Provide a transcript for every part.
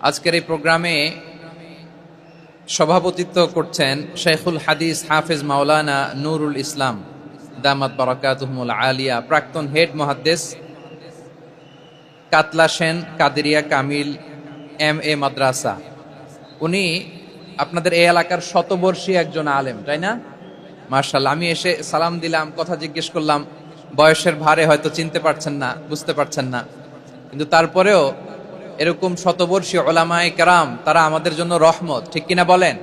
আজকের এই প্রোগ্রামে সভাপতিত্ব করছেন শেখুল হাদিস হাফেজ মাওলানা নুরুল ইসলাম দামাত বারাকাতুহুমুল আলিয়া, প্রাক্তন হেড মুহাদ্দিস, কাতলা সেন কাদেরিয়া কামিল MA মাদ্রাসা। উনি আপনাদের এই এলাকার শতবর্ষী একজন আলেম, তাই না? মাশাআল্লাহ। আমি এসে সালাম দিলাম, কথা জিজ্ঞেস করলাম, বয়সের ভারে হয়তো চিনতে পারছেন না, বুঝতে পারছেন না, কিন্তু তারপরেও এরকম শতবর্ষী ওলামায়ে কেরাম তারা আমাদের জন্য রহমত, ঠিক কিনা বলেন?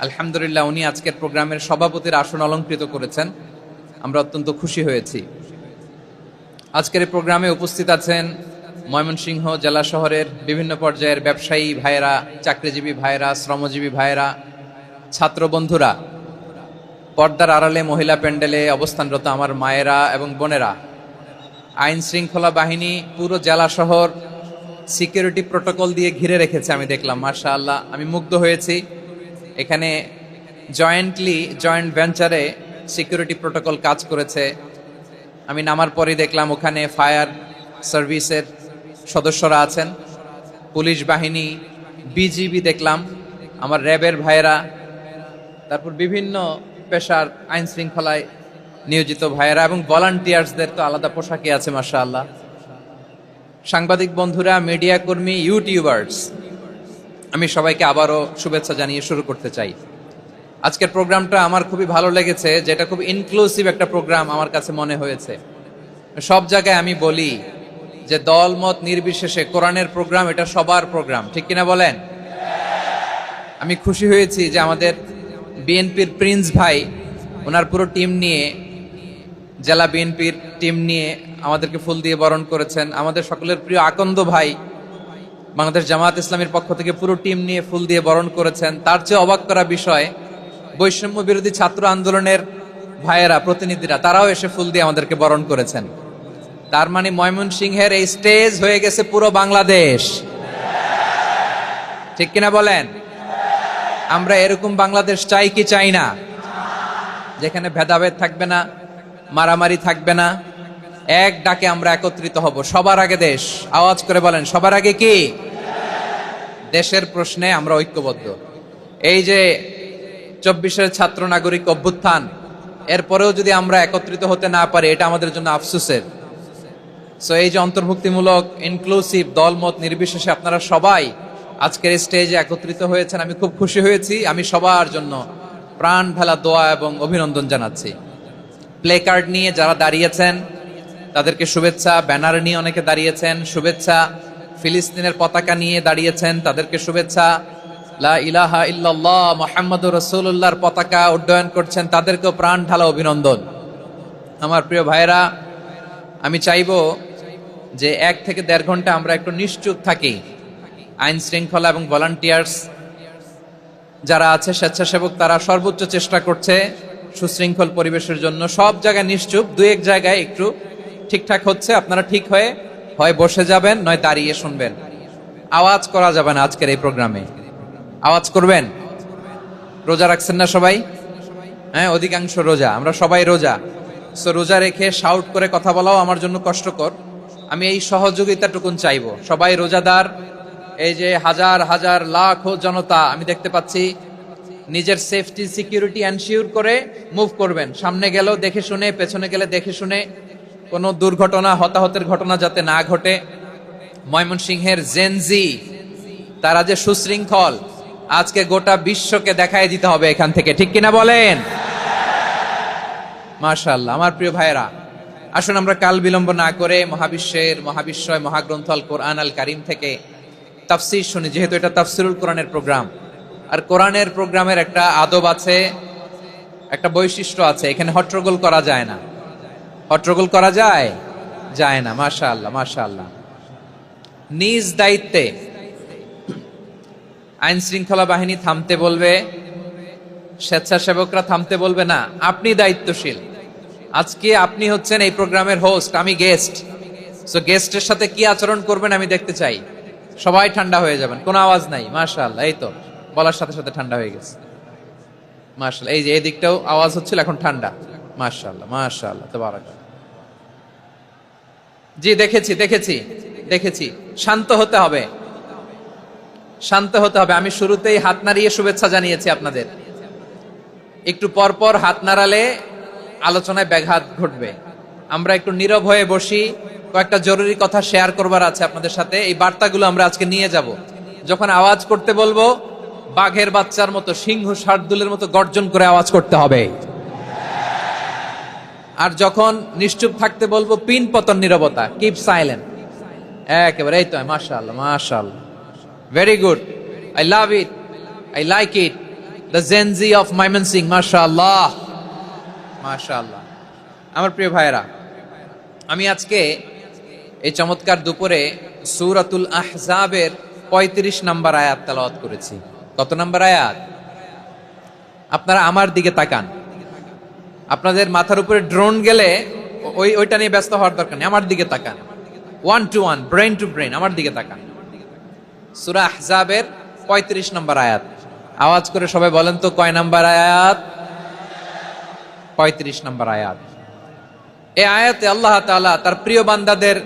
আলহামদুলিল্লাহ, উনি আজকের প্রোগ্রামের সভাপতির আসন অলংকৃত করেছেন, আমরা অত্যন্ত খুশি হয়েছি। আজকের এই প্রোগ্রামে উপস্থিত আছেন ময়মনসিংহ জেলা শহরের বিভিন্ন পর্যায়ের ব্যবসায়ী ভাইয়েরা, চাকরিজীবী ভাইয়েরা, শ্রমজীবী ভাইয়েরা, ছাত্র বন্ধুরা, পর্দার আড়ালে মহিলা প্যান্ডেলে অবস্থানরত আমার মায়েরা এবং বোনেরা। আইন শৃঙ্খলা বাহিনী পুরো জেলা শহর সিকিউরিটি প্রোটোকল দিয়ে ঘিরে রেখেছে, আমি দেখলাম, মাশাআল্লাহ, আমি মুগ্ধ হয়েছি। এখানে জয়েন্ট ভেঞ্চারে সিকিউরিটি প্রোটোকল কাজ করেছে। আমি নামার পরেই দেখলাম ওখানে ফায়ার সার্ভিসের সদস্যরা আছেন, পুলিশ বাহিনী, বিজিবি দেখলাম, আমার র্যাবের ভাইয়েরা, তারপর বিভিন্ন পেশার আইন শৃঙ্খলায় নিয়োজিত ভাইয়েরা এবং ভলান্টিয়ার্সদের তো আলাদা পোশাকে আছে, মাশাআল্লাহ। সাংবাদিক বন্ধুরা, মিডিয়া কর্মী, ইউটিউবার্স, আমি সবাইকে আবারও শুভেচ্ছা জানিয়ে শুরু করতে চাই। আজকের প্রোগ্রামটা আমার খুবই ভালো লেগেছে, যেটা খুব ইনক্লুসিভ একটা প্রোগ্রাম আমার কাছে মনে হয়েছে। সব জায়গায় আমি বলি যে দল মত নির্বিশেষে কোরআনের প্রোগ্রাম এটা সবার প্রোগ্রাম, ঠিক কিনা বলেন? আমি খুশি হয়েছি যে আমাদের বিএনপির প্রিন্স ভাই ওনার পুরো টিম নিয়ে, জেলা বিএনপির টিম নিয়ে আমাদেরকে ফুল দিয়ে বরণ করেছেন। আমাদের সকলের প্রিয় আকন্দ ভাই বাংলাদেশ জামাত ইসলামের পক্ষ থেকে পুরো টিম নিয়ে ফুল দিয়ে বরণ করেছেন। তার চেয়ে অবাক করা বিষয়, বৈষম্য বিরোধী ছাত্র আন্দোলনের ভাইয়েরা, প্রতিনিধিরা, তারাও এসে ফুল দিয়ে আমাদেরকে বরণ করেছেন। তার মানে ময়মনসিংহের এই স্টেজ হয়ে গেছে পুরো বাংলাদেশ, ঠিক কিনা বলেন? আমরা এরকম বাংলাদেশ চাই কি চাই না? যেখানে ভেদাভেদ থাকবে না, মারামারি থাকবে না, এক ডাকে আমরা একত্রিত হব। সবার আগে দেশ, আওয়াজ করে বলেন, সবার আগে কি? দেশের প্রশ্নে আমরা ঐক্যবদ্ধ। এই যে 24-এর ছাত্র নাগরিক অভ্যুত্থান, এরপরেও যদি আমরা একত্রিত হতে না পারি, এটা আমাদের জন্য আফসোসের। সো এই যে অন্তর্ভুক্তিমূলক ইনক্লুসিভ দলমত নির্বিশেষে আপনারা সবাই আজকের এই স্টেজে একত্রিত হয়েছেন, আমি খুব খুশি হয়েছি। আমি সবার জন্য প্রাণ ঢালা দোয়া এবং অভিনন্দন জানাচ্ছি। প্লে কার্ড নিয়ে যারা দাঁড়িয়েছেন তাদেরকে শুভেচ্ছা, ব্যানার নিয়ে অনেকে দাঁড়িয়েছেন, শুভেচ্ছা, ফিলিস্তিনের পতাকা নিয়ে দাঁড়িয়েছেন, তাদেরকে শুভেচ্ছা, লা ইলাহা ইল্লাল্লাহ মুহাম্মাদুর রাসূলুল্লাহর পতাকা উড্ডয়ন করছেন, তাদেরকেও প্রাণ ঢালা অভিনন্দন। আমার প্রিয় ভাইয়েরা, আমি চাইবো যে 1 থেকে 1.5 ঘন্টা আমরা একটু নিশ্চুপ থাকি। আইন শৃঙ্খলা এবং ভলান্টিয়ার্স যারা আছে, স্বেচ্ছাসেবক, তারা সর্বোচ্চ চেষ্টা করছে সুশৃঙ্খল পরিবেশের জন্য। সব জায়গায় নিশ্চুপ, 2-1 জায়গায় একটু ঠিকঠাক হচ্ছে। আপনারা ঠিক হয়ে হয় বসে যাবেন, নয় দাঁড়িয়ে শুনবেন। আওয়াজ করা যাবে না আজকের এই প্রোগ্রামে। আওয়াজ করবেন? রোজা রাখছেন না সবাই? হ্যাঁ, অধিকাংশ রোজা, আমরা সবাই রোজা। সো রোজা রেখে শাউট করে কথা বলাও আমার জন্য কষ্টকর। আমি এই সহযোগিতাটুকুন চাইবো। সবাই রোজাদার, এই যে হাজার হাজার লাখো জনতা আমি দেখতে পাচ্ছি, নিজের সেফটি সিকিউরিটি এনশিওর করে মুভ করবেন। সামনে গেলেও দেখে শুনে, পেছনে গেলে দেখে শুনে, কোনো দুর্ঘটনা, হতাহতের ঘটনা যাতে না ঘটে। ময়মনসিংহের জেনজি তারা যে সুশৃঙ্খল, আজকে গোটা বিশ্বকে দেখাই দিতে হবে এখান থেকে, ঠিক কিনা বলেন? মাশাআল্লাহ। আমার প্রিয় ভাইয়েরা, আসুন আমরা কাল বিলম্ব না করে মহাবিশ্বয় মহাগ্রন্থ আল কোরআন আল কারীম থেকে তাফসীর শুনি, যেহেতু এটা তাফসীরুল কোরআনের প্রোগ্রাম। আর কোরআনের প্রোগ্রামের একটা আদব আছে, একটা বৈশিষ্ট্য আছে, এখানে হট্টগোল করা যায় না। হট্টগোল করা যায় না। মাশাআল্লাহ, মাশাআল্লাহ। নিজ দায়িত্বে আইন শৃঙ্খলা বাহিনী থামতে বলবে, স্বেচ্ছাসেবকরা থামতে বলবে না। আপনি দায়িত্বশীল। আজকে আপনি হচ্ছেন এই প্রোগ্রামের হোস্ট, আমি গেস্ট। সো গেস্টের সাথে কি আচরণ করবেন আমি দেখতে চাই। সবাই ঠান্ডা হয়ে যাবেন, কোনো আওয়াজ নাই। মাশাআল্লাহ, এই তো বলার সাথে সাথে ঠান্ডা হয়ে গেছে। মাশাআল্লাহ, এই যে এদিকটাও আওয়াজ হচ্ছিল, এখন ঠান্ডা। মাশাআল্লাহ, মাশাআল্লাহ, তাবারাকাল্লাহ। জি, দেখেছি। শান্ত হতে হবে। শান্ত হতে হবে। আমি শুরুতেই হাত নাড়িয়ে শুভেচ্ছা জানিয়েছি আপনাদের। একটু পর পর হাত নাড়ালে আলোচনায় ব্যাঘাত ঘটবে। আমরা একটু নীরব হয়ে বসি, কয়েকটা জরুরি কথা শেয়ার করবার আছে আপনাদের সাথে। এই বার্তাগুলো আমরা আজকে নিয়ে যাব। যখন আওয়াজ করতে বলবো, বাঘের বাচ্চার মতো, সিংহ শার্দুলের মতো গর্জন করে আওয়াজ করতে হবে। আর যখন নিশ্চুপ থাকতে বলবো, পিন পতন নীরবতা, কিপ সাইলেন্ট। একেবারে এই তো, মাশাআল্লাহ মাশাআল্লাহ, very good, I love it, I like it, the Gen Z of Mymensingh, মাশাআল্লাহ মাশাআল্লাহ। আমার প্রিয় ভাইয়েরা, আমি আজকে এই চমৎকার দুপুরে সূরাতুল আহজাবের 35 নম্বর আয়াত তেলাওয়াত করেছি। কত নম্বর আয়াত? আপনারা আমার দিকে তাকান। আপনাদের মাথার উপরে ড্রোন গেলে ওইটা নিয়ে ব্যস্ত হওয়ার দরকার নেই, আমার দিকে তাকান। 1 to 1, ব্রেন টু ব্রেন, আমার দিকে তাকান। সূরা আহজাবের 35 নম্বর আয়াত। আওয়াজ করে সবাই বলেন তো, কয় নম্বর আয়াত? 35 নম্বর আয়াত। এই আয়াতে আল্লাহ তাআলা তার প্রিয় বান্দাদের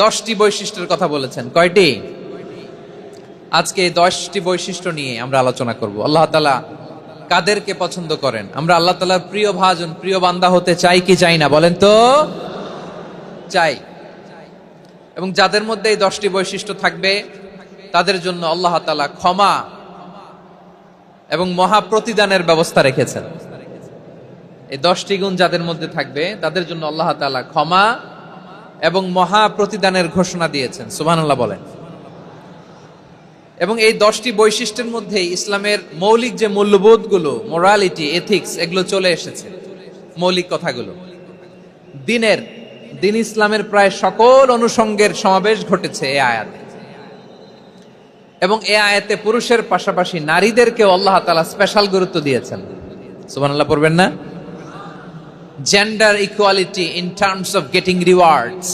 10টি বৈশিষ্ট্যের কথা বলেছেন। কয়টি? আজকে এই 10টি বৈশিষ্ট্য নিয়ে আমরা আলোচনা করব। আল্লাহ তাআলা কাদেরকে পছন্দ করেন? আমরা আল্লাহ তাআলার প্রিয় ভাজন, প্রিয় বান্দা হতে চাই কি চাই না? বলেন তো, চাই। এবং যাদের মধ্যে এই 10টি বৈশিষ্ট্য থাকবে, তাদের জন্য আল্লাহ তাআলা ক্ষমা এবং মহা প্রতিদানের ব্যবস্থা রেখেছেন। এই 10টি গুণ যাদের মধ্যে থাকবে, তাদের জন্য আল্লাহ তাআলা ক্ষমা এবং মহা প্রতিদানের ঘোষণা দিয়েছেন। সুবহানাল্লাহ বলেন। এবং এই 10টি বৈশিষ্ট্যের মধ্যে ইসলামের মৌলিক যে মূল্যবোধগুলো, মোরালিটি, এথিক্স, এগুলো চলে এসেছে। মৌলিক কথাগুলো দিন ইসলামের প্রায় সকল অনুষঙ্গের সমাবেশ ঘটেছে এই আয়াতে। এবং এই আয়াতে পুরুষের পাশাপাশি নারীদেরকেও আল্লাহ তাআলা স্পেশাল গুরুত্ব দিয়েছেন। সুবহানাল্লাহ পড়বেন না? Gender equality in terms of getting rewards,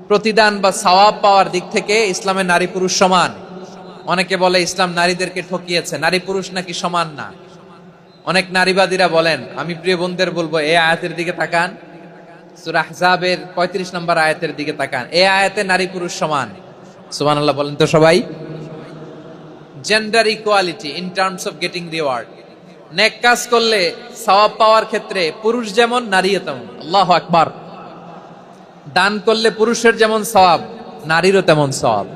প্রতিদান বা সওয়াব পাওয়ার দিক থেকে ইসলামে নারী পুরুষ সমান। অনেকে বলে ইসলাম নারীদেরকে ঠকিয়েছে, নারী পুরুষ নাকি সমান না। অনেক নারীবাদীরা বলেন, আমি প্রিয় বোনদের বলবো, এই আয়াতের দিকে তাকান, সূরা আহজাবের 35 নম্বর আয়াতের দিকে তাকান। এই আয়াতে নারী পুরুষ সমান। সুবহানাল্লাহ বলেন তো সবাই। Gender equality in terms of getting reward, নেক কাজ করলে সওয়াব পাওয়ার ক্ষেত্রে পুরুষ যেমন, নারীও তেমন। আল্লাহু আকবার। দান করলে পুরুষের যেমন সওয়াব, নারীরও তেমন সওয়াব।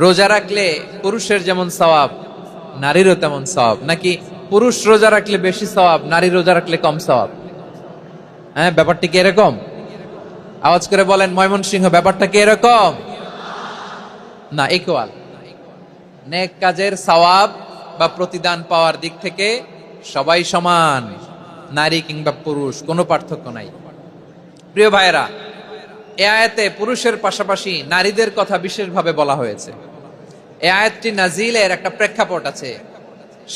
রোজা রাখলে পুরুষের যেমন সওয়াব, নারীরও তেমন সওয়াব। নাকি পুরুষ রোজা রাখলে বেশি সওয়াব, নারী রোজা রাখলে কম সওয়াব? হ্যাঁ, ব্যাপারটা কি এরকম? আওয়াজ করে বলেন ময়মনসিংহ, ব্যাপারটা কি এরকম? না, ইকুয়াল। নেক কাজের সওয়াব বা প্রতিদান পাওয়ার দিক থেকে সবাই সমান, নারী কিংবা পুরুষ, কোনো পার্থক্য নাই। প্রিয় ভাইয়েরা, এই আয়াতে পুরুষের পাশাপাশি নারীদের কথা বিশেষভাবে বলা হয়েছে। এই আয়াতটি নাজিলের একটা প্রেক্ষাপট আছে,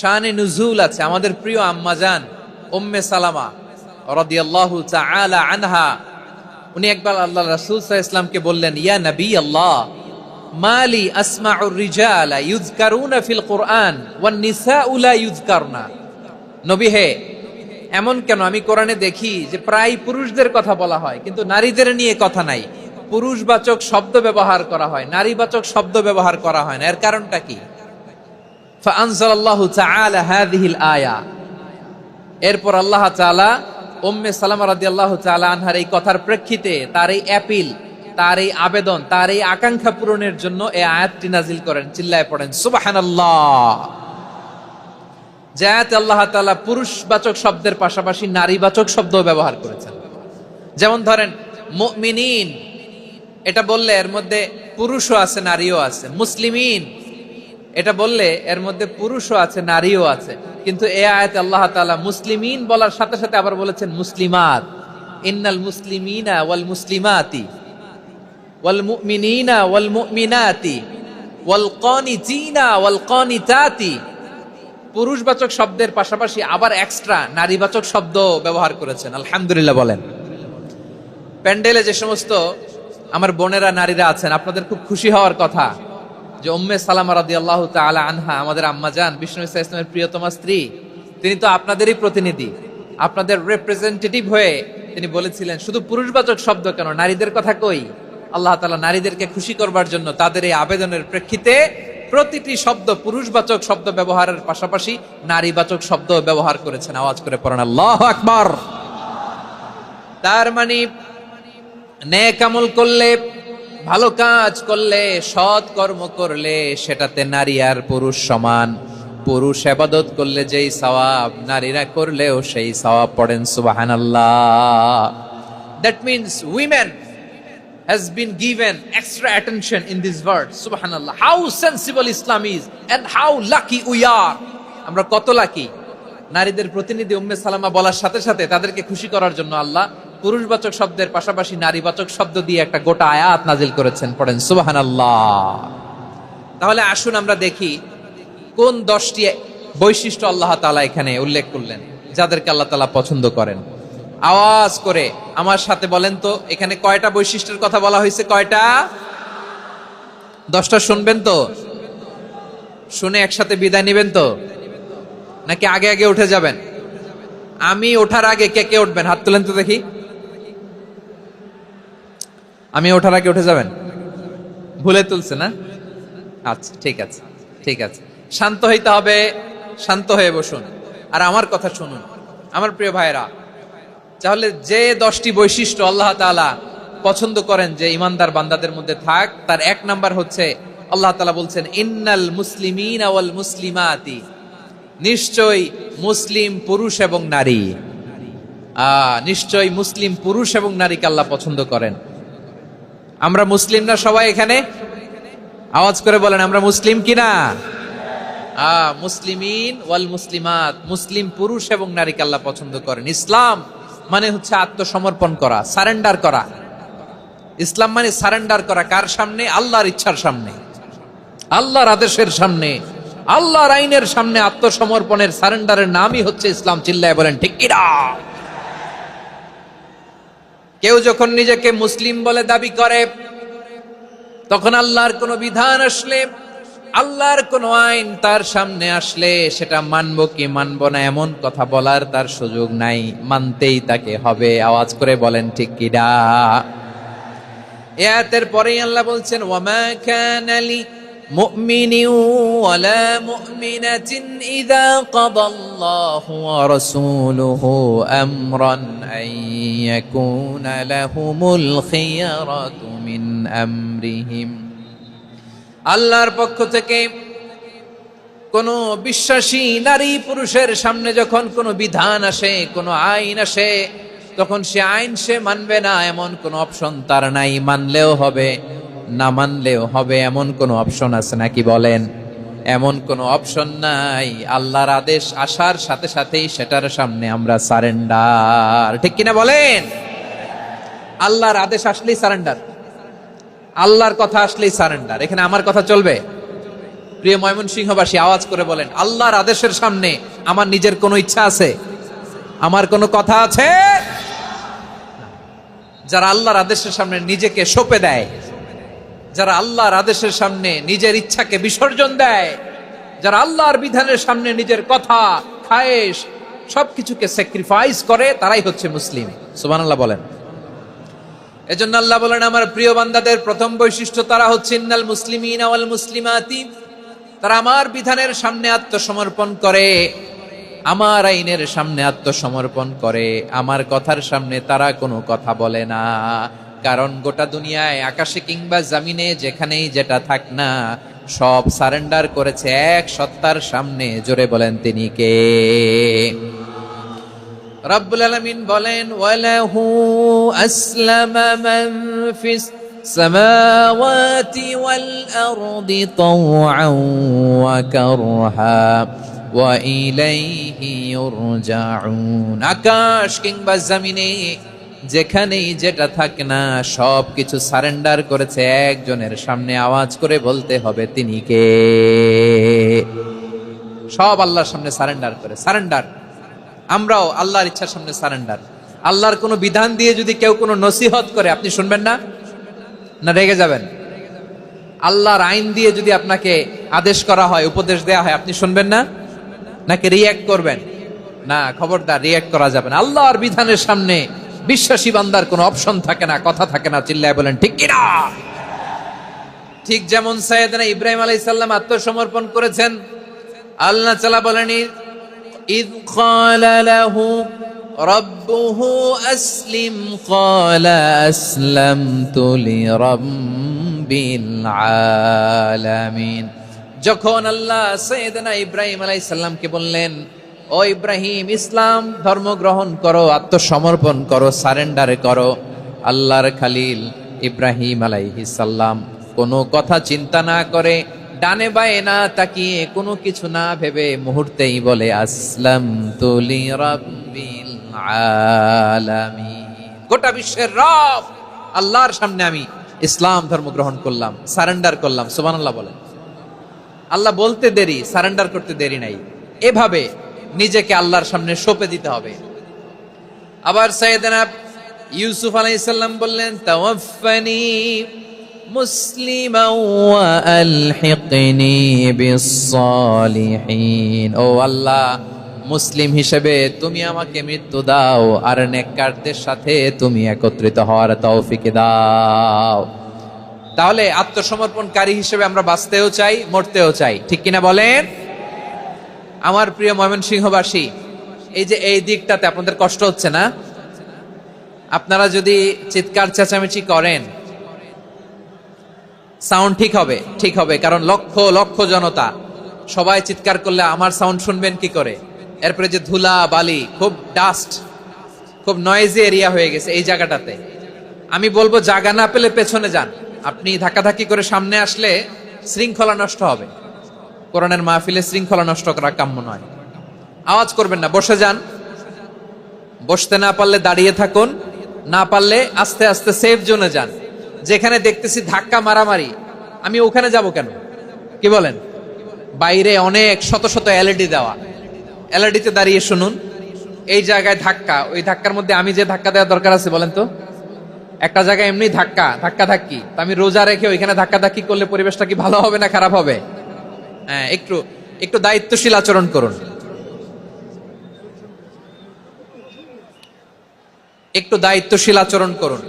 শানে নুজুল আছে। আমাদের প্রিয় আম্মাজান উম্মে সালামা রাদিয়াল্লাহু তাআলা আনহা, উনি একবার আল্লাহ রাসূল সাল্লাল্লাহু আলাইহি ওয়াসাল্লামকে বললেন, ইয়া নবী আল্লাহ, মালি আসমাউর রিজালা ইউযকারুনা ফিল কুরআন ওয়ান নিসাউ লা ইউযকারনা। নবী হে, এমন কেন আমি কোরআনে দেখি যে প্রায় পুরুষদের কথা বলা হয়, কিন্তু নারীদের নিয়ে কথা নাই। পুরুষবাচক শব্দ ব্যবহার করা হয়, নারীবাচক শব্দ ব্যবহার করা হয় না। এর কারণটা কি? ফাআনজালাল্লাহু তাআলা হাযিহিল আয়া। এরপর আল্লাহ তাআলা উম্মে সালামা রাদিয়াল্লাহু তাআলা আনহার এই কথার প্রেক্ষিতে, তার এই অ্যাপিল, তার এই আবেদন, তার এই আকাঙ্ক্ষা পূরণের জন্য এই আয়াতটি নাজিল করেন। চিল্লায় পড়েন সুবহানাল্লাহ। যে আয়াতে আল্লাহ তাআলা পুরুষবাচক শব্দের পাশাপাশি নারীবাচক শব্দ ব্যবহার করেছেন। যেমন ধরেন মুমিনিন, এটা বললে এর মধ্যে পুরুষও আছে, নারীও আছে। মুসলিমিন, এটা বললে এর মধ্যে পুরুষও আছে, নারীও আছে। কিন্তু এই আয়াতে আল্লাহ তাআলা মুসলিমিন বলার সাথে সাথে আবার বলেছেন মুসলিমাত। ইন্নাল মুসলিমিনা ওয়াল মুসলিমাতি ওয়াল মুমিনিনা ওয়াল মুমিনাতি ওয়াল কানিতিনা ওয়াল কানিতাতি। পুরুষবাচক শব্দের পাশাপাশি আবার এক্সট্রা নারীবাচক শব্দ ব্যবহার করেছেন। আলহামদুলিল্লাহ বলেন। প্যান্ডেলে যে সমস্ত আমার বোনেরা, নারীরা আছেন, আপনাদের খুব খুশি হওয়ার কথা যে উম্মে সালামা রাদিয়াল্লাহু তাআলা আনহা, আমাদের আম্মাজান, বিষ্ণু ইসা ইসলামের প্রিয়তমা স্ত্রী, তিনি তো আপনাদেরই প্রতিনিধি, আপনাদের রিপ্রেজেন্টেটিভ হয়ে তিনি বলেছিলেন, শুধু পুরুষবাচক শব্দ কেন, নারীদের কথা কই। আল্লাহ তাআলা নারীদেরকে খুশি করবার জন্য তাদের এই আবেদনের প্রেক্ষিতে প্রতিটি শব্দ পুরুষবাচক শব্দ ব্যবহারের পাশাপাশি নারীবাচক শব্দ ব্যবহার করেছেন। আওয়াজ করে পড়েন আল্লাহু আকবার। তার মানে নেক আমল করলে, ভালো কাজ করলে, সৎ কর্ম করলে সেটাতে নারী আর পুরুষ সমান। পুরুষ ইবাদত করলে যেই সওয়াব, নারীরা করলেও সেই সওয়াব। পড়েন সুবহানাল্লাহ। That means women has been given extra attention in this verse. Subhanallah. How sensible Islam is and how lucky we are. আমরা কত লাকি। নারীদের প্রতিনিধি উম্মে সালামা বলার সাথে সাথে তাদেরকে খুশি করার জন্য আল্লাহ পুরুষবাচক শব্দের পাশাপাশি নারীবাচক শব্দ দিয়ে একটা গোটা আয়াত নাজিল করেছেন। পড়েন সুবহানাল্লাহ। তাহলে আসুন আমরা দেখি কোন 10টি বৈশিষ্ট্য আল্লাহ তাআলা এখানে উল্লেখ করলেন যাদেরকে আল্লাহ তাআলা পছন্দ করেন। আওয়াজ করে আমার সাথে বলেন তো, এখানে কয়টা বৈশিষ্ট্যের কথা বলা হয়েছে? কয়টা? 10টা শুনবেন তো? শুনে একসাথে বিদায় নেবেন তো, নাকি আগে আগে উঠে যাবেন? আমি ওঠার আগে কে কে উঠবেন? হাত তুলেন তো দেখি। আমি ওঠার আগে উঠে যাবেন? ভুলে তুলছে না? আচ্ছা, ঠিক আছে, ঠিক আছে। শান্ত হইতে হবে, শান্ত হয়ে বসুন আর আমার কথা শুনুন আমার প্রিয় ভাইরা। তাহলে যে 10টি বৈশিষ্ট্য আল্লাহ তাআলা পছন্দ করেন যে ইমানদার বান্দাদের মধ্যে থাক, তার 1 নাম্বার হচ্ছে আল্লাহ তাআলা বলছেন ইন্নাল মুসলিমিনা ওয়াল মুসলিমাতি, নিশ্চয়ই মুসলিম পুরুষ এবং নারী। নিশ্চয়ই মুসলিম পুরুষ এবং নারীকে আল্লাহ পছন্দ করেন। আমরা মুসলিম না সবাই এখানে? আওয়াজ করে বলেন আমরা মুসলিম কিনা? মুসলিমিন ওয়াল মুসলিমাত, মুসলিম পুরুষ এবং নারীকে আল্লাহ পছন্দ করেন। ইসলাম মানে হচ্ছে আত্মসমর্পণ করা, সারেন্ডার করা। ইসলাম মানে সারেন্ডার করা কার সামনে? আল্লাহর ইচ্ছার সামনে, আল্লাহর আদেশের সামনে, আল্লাহর আইনের সামনে আত্মসমর্পণের সারেন্ডারের নামই হচ্ছে ইসলাম। চিল্লায় বলেন ঠিক কিনা? কেউ যখন নিজেকে মুসলিম বলে দাবি করে, তখন আল্লাহর কোন বিধান আসলে, আল্লাহর কোন আইন তার সামনে আসলে সেটা মানবো কি মানবো না এমন কথা বলার তার সুযোগ নাই, মানতেই তাকে হবে। আওয়াজ করে বলেন ঠিক কিনা? এই আয়াতের পরেই আল্লাহ বলছেন ওয়ামা কানা লি মুমিনিন ওয়ালা মুমিনাতিন ইযা কাদাল্লাহু ওয়া রাসূলুহু আমরান আন ইয়াকুনা লাহুমুল খিয়ারাতু মিন আমরিহিম। আল্লাহর পক্ষ থেকে কোন বিশ্বাসী নারী পুরুষের সামনে যখন কোন বিধান আসে, কোন আইন আসে, তখন সে আইন সে মানবে না এমন কোন অপশন তার নাই। মানলেও হবে, না মানলেও হবে এমন কোন অপশন আছে নাকি বলেন? এমন কোন অপশন নাই। আল্লাহর আদেশ আসার সাথে সাথেই সেটার সামনে আমরা সারেন্ডার। ঠিক কিনা বলেন? আল্লাহর আদেশ আসলেই সারেন্ডার, আল্লাহর কথা আসলেই সারেন্ডার। এখানে আমার কথা চলবে? প্রিয় ময়মনসিংহবাসী আওয়াজ করে বলেন আল্লাহর আদেশের সামনে আমার নিজের কোনো ইচ্ছা আছে? আমার কোনো কথা আছে? যারা আল্লাহর আদেশের সামনে নিজেকে সঁপে দেয়, যারা আল্লাহর আদেশের সামনে নিজের ইচ্ছাকে বিসর্জন দেয়, যারা আল্লাহর বিধানের সামনে নিজের কথা, খায়েশ সবকিছুকে স্যাক্রিফাইস করে, তারাই হচ্ছে মুসলিম। সুবহানাল্লাহ বলেন। এজন্য আল্লাহ বলেন আমার প্রিয় বান্দাদের প্রথম বৈশিষ্ট্য তারা হচ্ছে ইন্নাল মুসলিমিনা ওয়াল মুসলিমাতি, তারা আমার বিধানের সামনে আত্মসমর্পণ করে, আমার আইনের সামনে আত্মসমর্পণ করে, আমার কথার সামনে তারা কোনো কথা বলে না। কারণ গোটা দুনিয়ায় আকাশে কিংবা জমিনে যেখানেই যেটা থাক না, সব সারেন্ডার করেছে এক সত্তার সামনে। জোরে বলেন তিনি কে? রব্বুল আলামিন বলেন ওয়ালাহু আসলামা মান ফিস সামাওয়াতি ওয়াল আরদি তাওআন ওয়া কারহা ওয়া ইলাইহি ইউরজাউন। আকাশ কিংবা জমিনে যেখানেই যেটা থাক না, সব কিছু সারেন্ডার করেছে একজনের সামনে। আওয়াজ করে বলতে হবে তিনি কে? সব আল্লাহর সামনে সারেন্ডার করে। সারেন্ডার আমরাও আল্লাহর ইচ্ছার সামনে সারেন্ডার। আল্লাহর কোনো বিধান দিয়ে যদি কেউ কোনো নসিহত করে, আপনি শুনবেন না? না রেগে যাবেন? আল্লাহর আইন দিয়ে যদি আপনাকে আদেশ করা হয়, উপদেশ দেয়া হয়, আপনি শুনবেন না? নাকি রিয়্যাক্ট করবেন? না, খবরদার, রিয়্যাক্ট করা যাবে না। আল্লাহর বিধানের সামনে বিশ্বাসী বান্দার কোনো অপশন থাকে না, কথা থাকে না। চিল্লায় বলেন ঠিক কিনা? ঠিক যেমন সাইয়েদনা ইব্রাহিম আলাইহিস সালাম আত্মসমর্পণ করেছেন, আল্লাহ তাআলা বলেন ইয ক্বালা লাহু রাব্বুহু আসলিম ক্বালা আসলামতু লিরাব্বিল আলামিন। যখন আল্লাহ সাইয়েদনা ইব্রাহিম আলাইহিস সালামকে বললেন, ও ইব্রাহিম, ইসলাম ধর্ম গ্রহণ করো, আত্মসমর্পণ করো, সারেন্ডার করো, আল্লাহর খালিল ইব্রাহিম আলাইহিস সালাম কোনো কথা চিন্তা না করে, ডানে বায়ে না তাকিয়ে, কোনো কিছু না ভেবে মুহূর্তেই বলে আসলামতু লিরাব্বিল আলামিন। গোটা বিশ্বের রব আল্লাহর সামনে আমি ইসলাম ধর্ম গ্রহণ করলাম, সারেন্ডার করলাম। সুবহানাল্লাহ বলেন। আল্লাহ বলতে দেরি, সারেন্ডার করতে দেরি নাই। এভাবে নিজেকে আল্লাহর সামনে সঁপে দিতে হবে। আবার সাইয়েদনা ইউসুফ আলাইহিস সালাম বললেন, তাওয়াফফানি মুসলিমান ওয়া আলহিকনি বিস-সালিহিন। ও আল্লাহ, মুসলিম হিসেবে তুমি আমাকে মৃত্যু দাও, আর নেককারদের সাথে তুমি একত্রিত হওয়ার তৌফিক দাও। তাহলে আত্মসমর্পণকারী হিসেবে আমরা বাঁচতেও চাই, মরতেও চাই, ঠিক কিনা বলেন? আমার প্রিয় ময়মনসিংহবাসী, এই যে এই দিকটাতে আপনাদের কষ্ট হচ্ছে না? আপনারা যদি চিৎকার চেঁচামেচি করেন, সাউন্ড ঠিক হবে, ঠিক হবে, কারণ লক্ষ লক্ষ জনতা, সবাই চিৎকার করলে আমার সাউন্ড শুনবেন কি করে? এরপরে যে ধুলা বালি, খুব ডাস্ট, খুব নয়েজি এরিয়া হয়ে গেছে এই জায়গাটাতে। আমি বলবো জায়গা না পেলে পেছনে যান। আপনি ধাক্কাধাক্কি করে সামনে আসলে শৃঙ্খলা নষ্ট হবে। কোরআনের মাহফিলে শৃঙ্খলা নষ্ট করা কাম্য নয়। আওয়াজ করবেন না, বসে যান। বসতে না পারলে দাঁড়িয়ে থাকুন, না পারলে আস্তে আস্তে সেফ জোনে যান। যেখানে দেখতেছি ধাক্কা মারামারি, আমি ওখানে যাব কেন? কি বলেন? বাইরে অনেক শত শত এলইডি দেওয়া, এলইডিতে দাঁড়িয়ে শুনুন। এই জায়গায় ধাক্কা, ওই ধাক্কার মধ্যে আমি যে ধাক্কা দেওয়ার দরকার আছে বলেন তো? একটা জায়গায় এমনি ধাক্কা ধাক্কি, আমি রোজা রেখে ওইখানে ধাক্কা ধাক্কি করলে পরিবেশটা কি ভালো হবে না খারাপ হবে? হ্যাঁ, একটু একটু দায়িত্বশীল আচরণ করুন, একটু দায়িত্বশীল আচরণ করুন।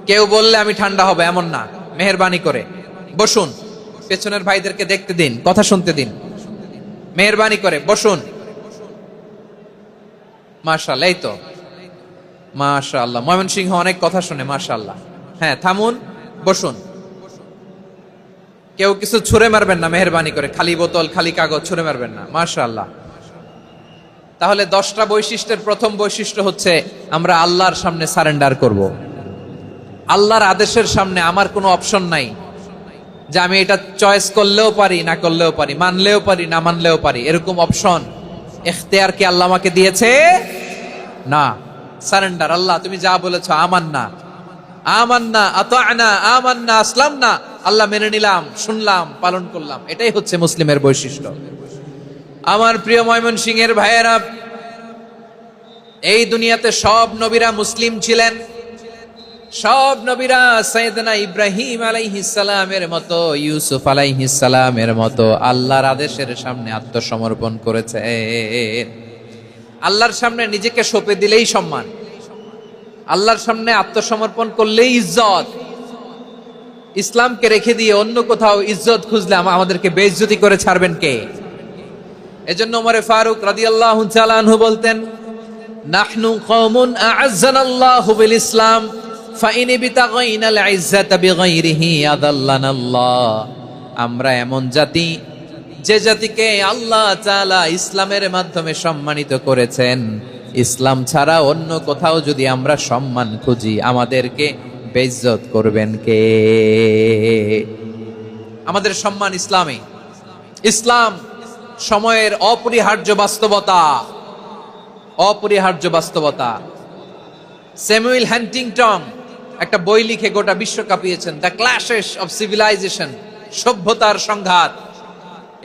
কেউ বললে আমি ঠান্ডা হবে এমন না, মেহেরবানি করে বসুন। পেছনের ভাইদেরকে দেখতে দিন, কথা শুনতে দিন, মেহেরবানি করে বসুন। মাশাআল্লাহ, এই তো মাশাআল্লাহ, ময়মনসিংহ অনেক কথা শুনে, মাশাআল্লাহ। হ্যাঁ, থামুন, বসুন। কেউ কিছু ছুঁড়ে মারবেন না, মেহেরবানি করে, খালি বোতল খালি কাগজ ছুঁড়ে মারবেন না, মাশাআল্লাহ। তাহলে 10টা বৈশিষ্ট্যের প্রথম বৈশিষ্ট্য হচ্ছে আমরা আল্লাহর সামনে সারেন্ডার করব। আল্লাহর আদেশের সামনে আমার কোনো অপশন নাই যে আমি এটা চয়েস করলেও পারি, না করলেও পারি, মানলেও পারি, না মানলেও পারি, এরকম অপশন ইখতিয়ার কি আল্লাহ আমাকে দিয়েছে? না। সারেন্ডার। আল্লাহ তুমি যা বলেছো, আমান্না আমান্না আতা'না আমান্না আসলামনা, আল্লাহ মেনে নিলাম, শুনলাম, পালন করলাম। এটাই হচ্ছে মুসলিমের বৈশিষ্ট্য। আমার প্রিয় ময়মনসিংহের ভাইয়েরা, এই দুনিয়াতে সব নবীরা মুসলিম ছিলেন। সব নবীরা সাইয়েদনা ইব্রাহিম আলাইহিস সালামের মতো, ইউসুফ আলাইহিস সালামের মতো আল্লাহর আদেশের সামনে আত্মসমর্পণ করেছে। আল্লাহর সামনে নিজেকে সঁপে দিলেই সম্মান, আল্লাহর সামনে আত্মসমর্পণ করলেই ইজ্জত। ইসলামকে রেখে দিয়ে অন্য কোথাও ইজ্জত খুঁজলে আমাদেরকে বেইজ্জতি করে ছাড়বেন কে? এজন্য ওমরে ফারুক রাদিয়াল্লাহু তাআলা আনহু বলতেন, নাহনু কওমুন আ'আজ্জানাল্লাহু বিল ইসলাম ফাইন বিতাগাইনাল ইজ্জাতা বিগাইরিহি আযাল্লানাল্লাহ। আমরা এমন জাতি, যে জাতিকে আল্লাহ তাআলা ইসলামের মাধ্যমে সম্মানিত করেছেন। ইসলাম ছাড়া অন্য কোথাও যদি আমরা সম্মান খুঁজি, আমাদেরকে বেইজ্জত করবেন কে? আমাদের সম্মান ইসলামে। ইসলাম সময়ের অপরিহার্য বাস্তবতা, অপরিহার্য বাস্তবতা। স্যামুয়েল হান্টিংটন একটা বই লিখে গোটা বিশ্ব কাঁপিয়েছেন, দ্য ক্ল্যাশেস অফ সিভিলাইজেশন, সভ্যতার সংঘাত।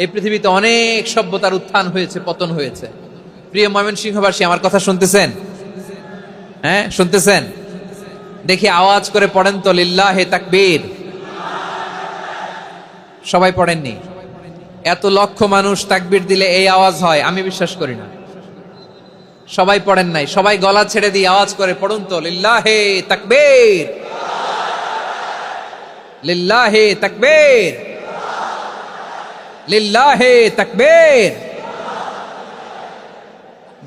এই পৃথিবীতে অনেক সভ্যতার উত্থান হয়েছে, পতন হয়েছে। প্রিয় ময়মনসিংহবাসী, আমার কথা শুনতেছেন? হ্যাঁ, শুনতেছেন? দেখি আওয়াজ করে পড়েন তো, লিল্লাহে তাকবীর। সবাই পড়েননি? এত লক্ষ মানুষ তাকবীর দিলে এই আওয়াজ হয়? আমি বিশ্বাস করি না। সবাই পড়েন নাই, সবাই গলা ছেড়ে দিয়ে আওয়াজ করে পড়ুন তো, লিল্লাহে তাকবীর, লিল্লাহি তাকবীর, লিল্লাহি তাকবীর।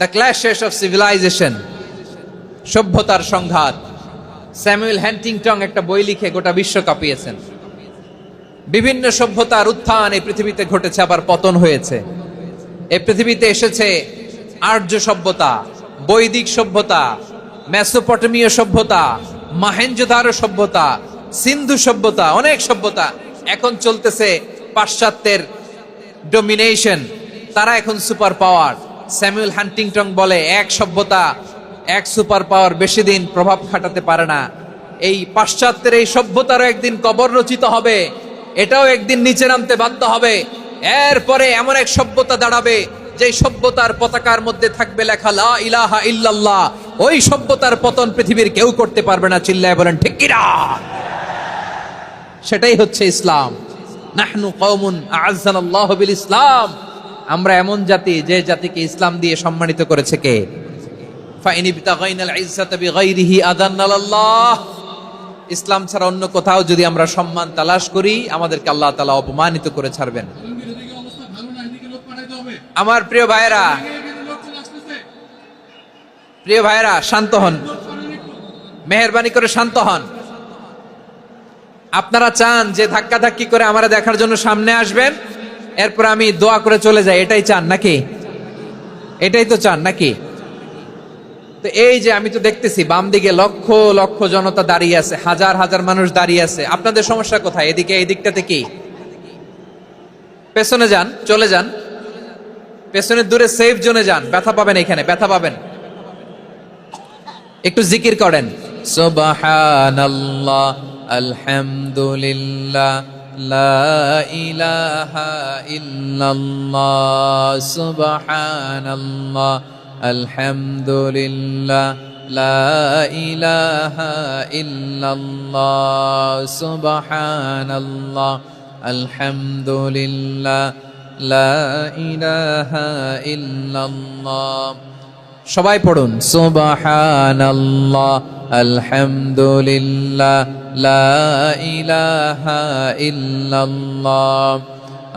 দ্য ক্ল্যাশেস অফ সিভিলাইজেশন, সভ্যতার সংঘাত। স্যামুয়েল হ্যান্টিংটন একটা বই লিখে গোটা বিশ্ব কাঁপিয়েছেন। বিভিন্ন সভ্যতার উত্থান এই পৃথিবীতে ঘটেছে, আবার পতন হয়েছে। এই পৃথিবীতে এসেছে আর্য সভ্যতা, বৈদিক সভ্যতা, মেসোপটেমীয় সভ্যতা, মহেঞ্জোদারো সভ্যতা, সিন্ধু সভ্যতা, অনেক সভ্যতা। এখন চলতেছে পাশ্চাত্যের ডমিনেশন, তারা এখন সুপার পাওয়ার। স্যামুয়েল হান্টিংটন বলে এক সভ্যতা, এক সুপার পাওয়ার বেশি দিন প্রভাব খাটাতে পারে না। এই পাশ্চাত্যের এই সভ্যতারও একদিন কবর রচিত হবে, এটাও একদিন নিচে নামতে বাধ্য হবে। এরপরে এমন এক সভ্যতা দাঁড়াবে যে সভ্যতার পতাকার মধ্যে থাকবে লেখা লা ইলাহা ইল্লাল্লাহ। ওই সভ্যতার পতন পৃথিবীর কেউ করতে পারবে না। চিল্লায় বলেন ঠিক কিনা? সেটাই হচ্ছে ইসলাম। নাহনু কওমুন আ'আজ্জানাল্লাহু বিল ইসলাম। আমরা এমন জাতি যে জাতিকে ইসলাম দিয়ে সম্মানিত করেছে কে? ফাইন ইবতাগাইনাল ইজ্জাতা বিগাইরিহি আযান্নাল্লাহ। ইসলাম ছাড়া অন্য কোথাও যদি আমরা সম্মান তালাশ করি, আমাদেরকে আল্লাহ তাআলা অপমানিত করে ছাড়বেন। আমার প্রিয় ভাইরা, প্রিয় ভাইরা, শান্ত হন, মেহেরবানি করে শান্ত হন। আপনারা চান যে ধাক্কা ধাক্কি করে আমারা দেখার জন্য সামনে আসবেন, এরপর আমি দোয়া করে চলে যাই, এটাই চান নাকি? এটাই তো চান নাকি? তো এই যে আমি তো দেখতেছি বাম দিকে লক্ষ লক্ষ জনতা দাঁড়িয়ে আছে, হাজার হাজার মানুষ দাঁড়িয়ে আছে। আপনাদের সমস্যা কোথায়? এদিকে, এই দিকটাতে কি? পেছনে যান, চলে যান, পেছনে দূরে সেফ জোনে যান। ব্যথা পাবেন, এখানে ব্যথা পাবেন। একটু জিকির করেন, সুবহানাল্লাহ, আলহামদুলিল্লাহ, লা ইলাহা ইল্লাল্লাহ, সুবহানাল্লাহ, আলহামদুলিল্লাহ, লা ইলাহা ইল্লাল্লাহ, সুবহানাল্লাহ, আলহামদুলিল্লাহ, লা ইলাহা ইল্লাল্লাহ। সবাই পড়ুন, সুবহানাল্লাহ, আলহামদুলিল্লাহ, লা ইলাহা ইল্লাল্লাহ।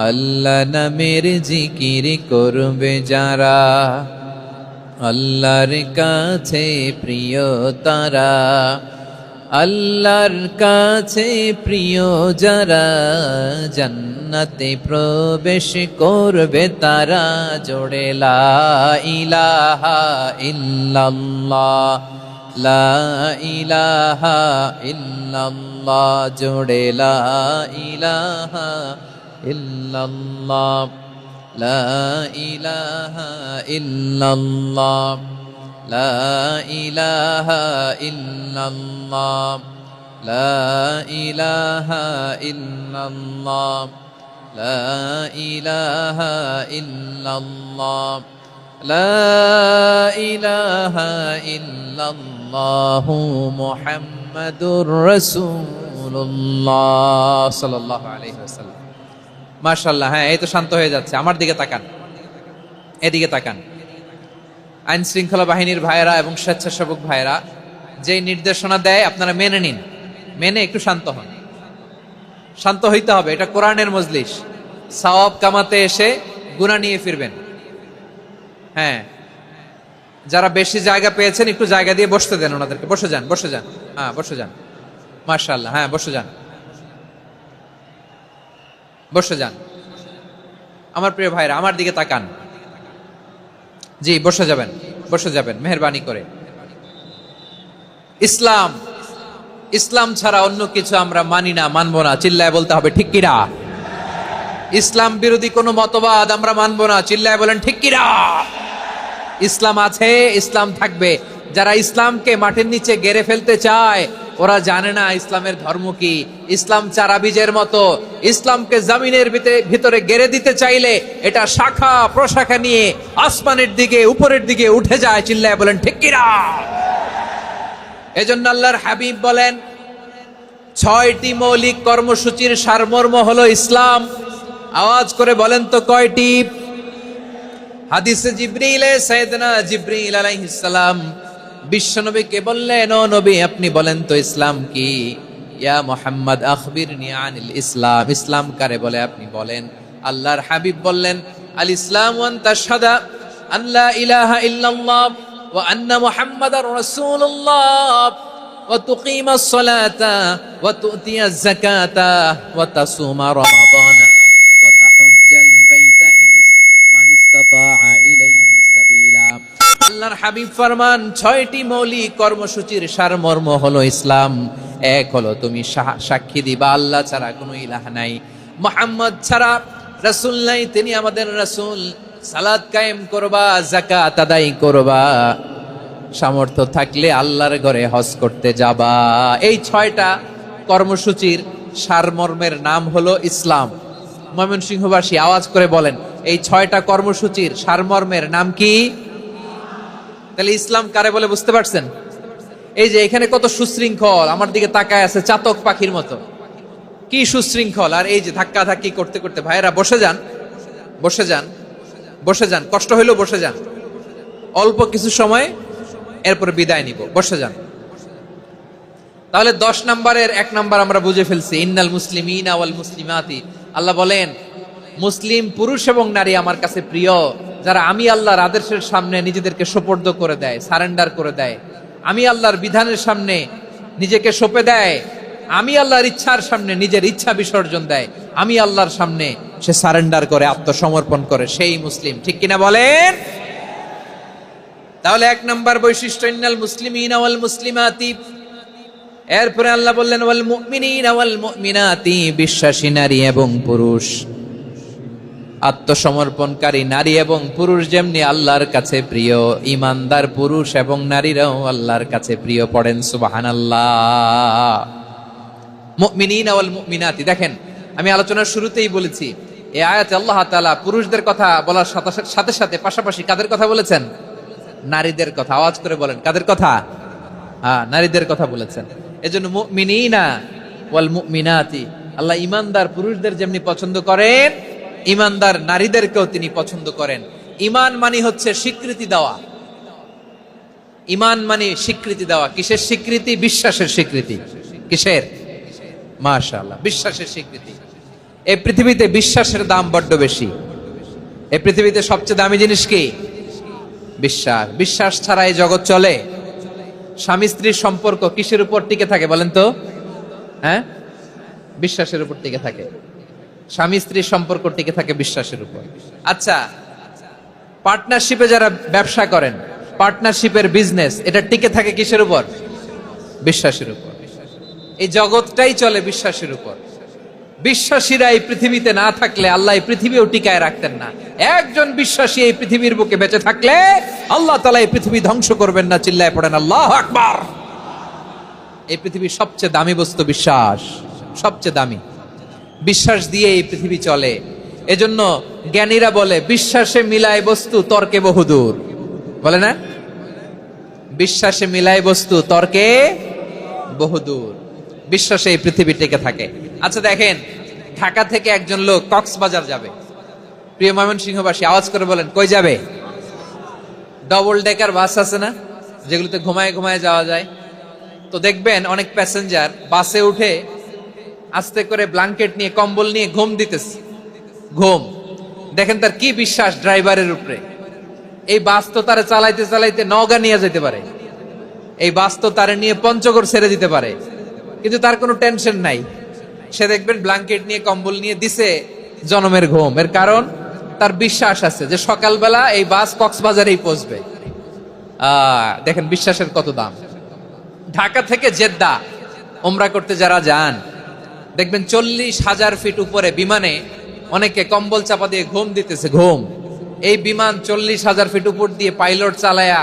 আল্লাহ নামের জিকির করবে যারা, আল্লাহর কাছে প্রিয় তারা। আল্লাহর কাছে প্রিয় যারা, জান্নাতে প্রবেশ করবে তারা। জোড়ে লা ইলাহা ইল্লাল্লাহ, লা ইলাহা ইল্লাল্লাহ, জোড়ে লা ইলাহা ইল্লাল্লাহ, লা ইলাহা ইল্লাল্লাহ, লা ইলাহা ইল্লাল্লাহ, লা ইলাহা ইল্লাল্লাহ, লা ইলাহা ইল্লাল্লাহ, লা ইলাহা ইল্লাল্লাহ, মুহাম্মাদুর রাসূলুল্লাহ সাল্লাল্লাহু আলাইহি ওয়াসাল্লাম। মাশাআল্লাহ। হ্যাঁ, এই তো শান্ত হয়ে যাচ্ছে। আমার দিকে তাকান, এদিকে তাকান। আইন শৃঙ্খলা বাহিনীর ভাইয়েরা এবং স্বেচ্ছাসেবক ভাইয়েরা যে নির্দেশনা দেয় আপনারা মেনে নিন, মেনে একটু শান্ত হন। শান্ত হইতে হবে, এটা কোরআনের মজলিস। সওয়াব কামাতে এসে গুনাহ নিয়ে ফিরবেন। হ্যাঁ, যারা বেশি জায়গা পেয়েছেন একটু জায়গা দিয়ে বসতে দেন ওনাদেরকে। বসে যান, বসে যান। হ্যাঁ, বসে যান। মাশাআল্লাহ। হ্যাঁ, বসে যান, বসে যান। আমার প্রিয় ভাইরা, আমার দিকে তাকান। জি, বসে যাবেন, বসে যাবেন মেহেরবানি করে। ইসলাম, ইসলাম ছাড়া অন্য কিছু আমরা মানি না, মানবো না। চিল্লায় বলতে হবে ঠিক কিনা? ইসলাম বিরোধী কোনো মতবাদ আমরা মানবো না। চিল্লায় বলেন ঠিক কিনা? ইসলাম আছে, ইসলাম থাকবে। যারা ইসলামকে মাটির নিচে গেড়ে ফেলতে চায়, ওরা জানে না ইসলামের ধর্ম কি। ইসলাম চারা বীজের মতো, ইসলামকে জমিনের ভিতরে গেড়ে দিতে চাইলে এটা শাখা প্রশাখা নিয়ে আসমানের দিকে, উপরের দিকে উঠে যায়। চিল্লায় বলেন ঠিক কিনা? এজন্য আল্লাহর হাবিব বলেন, 6টি মৌলিক কর্মসূচির সারমর্ম হলো ইসলাম। আওয়াজ করে বলেন তো কয়টি? হাদিসে জিবরিলে সাইয়েদনা জিবরিল আলাইহিস সালাম বিশ্বনবীকে বললেন, ও নবী, আপনি বলেন তো ইসলাম কি? ইয়া মুহাম্মদ আখবিরনি আনিল ইসলাম, ইসলাম কারে বলে আপনি বলেন। আল্লাহর হাবিব বললেন, আল ইসলাম আন তাশহাদা আল্লা ইলাহা ইল্লাল্লাহ ওয়া আন্না মুহাম্মাদার রাসূলুল্লাহ ওয়া তুকিমাস সালাতা ওয়া তুতিয়াজ যাকাতা ওয়া তাসুমা রমাদানা ওয়া তাহুজ্জাল বাইতা মান ইসতাতাআ ইলাইহি সাবিলা। আল্লাহর হাবিব ফরমান, 6টি মৌলিক কর্মসূচির সারমর্ম হলো ইসলাম। এক হলো তুমি সাক্ষী দিবা আল্লাহ ছাড়া কোনো ইলাহ নাই, মুহাম্মদ ছাড়া রাসূল নাই, তিনি আমাদের রাসূল। সালাত কায়েম করবা, যাকাত আদায় করবা, সামর্থ্য থাকলে আল্লাহর ঘরে হজ করতে যাবা। এই 6টা কর্মসূচির সারমর্মের নাম হলো ইসলাম। ময়মনসিংহবাসী আওয়াজ করে বলেন, এই 6টা কর্মসূচির সারমর্মের নাম কি? তাহলে ইসলাম কারে বলে বুঝতে পারছেন? এই যে এখানে কত সুশৃঙ্খল, আমার দিকে তাকায় আছে চাতক পাখির মতো, কি সুশৃঙ্খল। আর এই যে ধাক্কা ধাক্কি করতে করতে, ভাইরা বসে যান, বসে যান, বসে যান, কষ্ট হইলেও বসে যান, অল্প কিছু সময় এরপরে বিদায় নিব, বসে যান। তাহলে 10 নম্বরের 1 নম্বর আমরা বুঝে ফেলছি, ইন্নাল মুসলিমিনা ওয়াল মুসলিমাতি। আল্লাহ বলেন, মুসলিম পুরুষ এবং নারী আমার কাছে প্রিয়, যারা আমি আল্লাহর আদেশের সামনে নিজেদেরকে সোপর্দ করে দেয়, সারেন্ডার করে দেয়, আমি আল্লাহর বিধানের সামনে নিজেকে সঁপে দেয়, আমি আল্লাহর ইচ্ছার সামনে নিজের ইচ্ছা বিসর্জন দেয়, আমি আল্লাহর সামনে সে সারেন্ডার করে, আত্মসমর্পণ করে, সেই মুসলিম। ঠিক কিনা বলেন? তাহলে 1 নম্বর বৈশিষ্ট্য ইন্নাল মুসলিমিনা ওয়াল মুসলিমাতি। এরপরে আল্লাহ বললেন ওয়াল মুমিনিনা ওয়াল মুমিনাতি, বিশ্বাসী নারী এবং পুরুষ, আত্মসমর্পণকারী নারী এবং পুরুষ যেমনি আল্লাহর কাছে প্রিয়, ইমানদার পুরুষ এবং নারীরাও আল্লাহর কাছে প্রিয়। পড়েন সুবহানাল্লাহ। মুমিনিনা ওয়াল মুমিনাতি। দেখেন, আমি আলোচনার শুরুতেই বলেছি, এই আয়াতে আল্লাহ তাআলা পুরুষদের কথা বলার সাথে সাথে পাশাপাশি কাদের কথা বলেছেন? নারীদের কথা। আওয়াজ করে বলেন, কাদের কথা? নারীদের কথা বলেছেন। এজন্য মুমিনিনা ওয়াল মুমিনাতি, আল্লাহ ইমানদার পুরুষদের যেমনি পছন্দ করেন, ইমানদার নারীদেরকেও তিনি পছন্দ করেন। ঈমান মানে হচ্ছে স্বীকৃতি দেওয়া। ঈমান মানে স্বীকৃতি দেওয়া। কিসের স্বীকৃতি? বিশ্বাসের স্বীকৃতি। কিসের? মাশাআল্লাহ, বিশ্বাসের স্বীকৃতি। এই পৃথিবীতে বিশ্বাসের দাম বড্ড বেশি। এই পৃথিবীতে সবচেয়ে দামি জিনিস কি? বিশ্বাস। বিশ্বাস ছাড়া এই জগৎ চলে? স্বামী স্ত্রীর সম্পর্ক কিসের উপর টিকে থাকে বলেন তো? হ্যাঁ, বিশ্বাসের উপর টিকে থাকে। স্বামী স্ত্রীর সম্পর্ক টিকে থাকে বিশ্বাসের উপর। আচ্ছা, পার্টনারশিপে যারা ব্যবসা করেন, পার্টনারশিপের বিজনেস, এটা টিকে থাকে কিসের উপর? বিশ্বাসের উপর। এই জগৎটাই চলে বিশ্বাসের উপর। বিশ্বাসীরা এই পৃথিবীতে না থাকলে আল্লাহ এই পৃথিবীও টিকায় রাখতেন না। একজন বিশ্বাসী এই পৃথিবীর বুকে বেঁচে থাকলে আল্লাহ তাআলা এই পৃথিবী ধ্বংস করবেন না। চিল্লায় পড়েন আল্লাহু আকবার। এই পৃথিবীর সবচেয়ে দামি বস্তু বিশ্বাস, সবচেয়ে দামি। বিশ্বাস দিয়ে এই পৃথিবী চলে। এজন্য জ্ঞানীরা বলে, বিশ্বাসে মিলায় বস্তু তর্কে বহুদূর। বলে না? বিশ্বাসে মিলায় বস্তু তর্কে বহুদূর। বিশ্বাসে এই পৃথিবী টিকে থাকে। আচ্ছা দেখেন, ঢাকা থেকে একজন লোক কক্সবাজার যাবে। প্রিয় ময়মনসিংহবাসী আওয়াজ করে বলেন, কই যাবে? ডবল ডেকার বাস আছে না, যেগুলোতে ঘুমায় ঘুমায় যাওয়া যায়। তো দেখবেন অনেক প্যাসেঞ্জার বাসে উঠে আস্তে করে ব্ল্যাঙ্কেট নিয়ে, কম্বল নিয়ে ঘুম দিতেছে। ঘুম দেখেন তার কি বিশ্বাস ড্রাইভারের উপরে। এই বাস তো তারা চালাইতে চালাইতে নওগাঁ নিয়ে যেতে পারে, এই বাস তো তারা নিয়ে পঞ্চগড় ছেড়ে দিতে পারে, কিন্তু তার কোনো টেনশন নাই। সে দেখবেন ব্ল্যাঙ্কেট নিয়ে, কম্বল নিয়ে দিছে জনমের ঘুম। এর কারণ তার বিশ্বাস আছে যে সকালবেলা এই বাস কক্সবাজারেই পৌঁছবে। দেখেন বিশ্বাসের কত দাম। ঢাকা থেকে জেদ্দা ওমরা করতে যারা যান, দেখবেন 40,000 ফিট উপরে বিমানে অনেকে কম্বল চাপা দিয়ে ঘুম দিতেছে। ঘুম। এই বিমান 40,000 ফিট উপর দিয়ে পাইলট চালায়া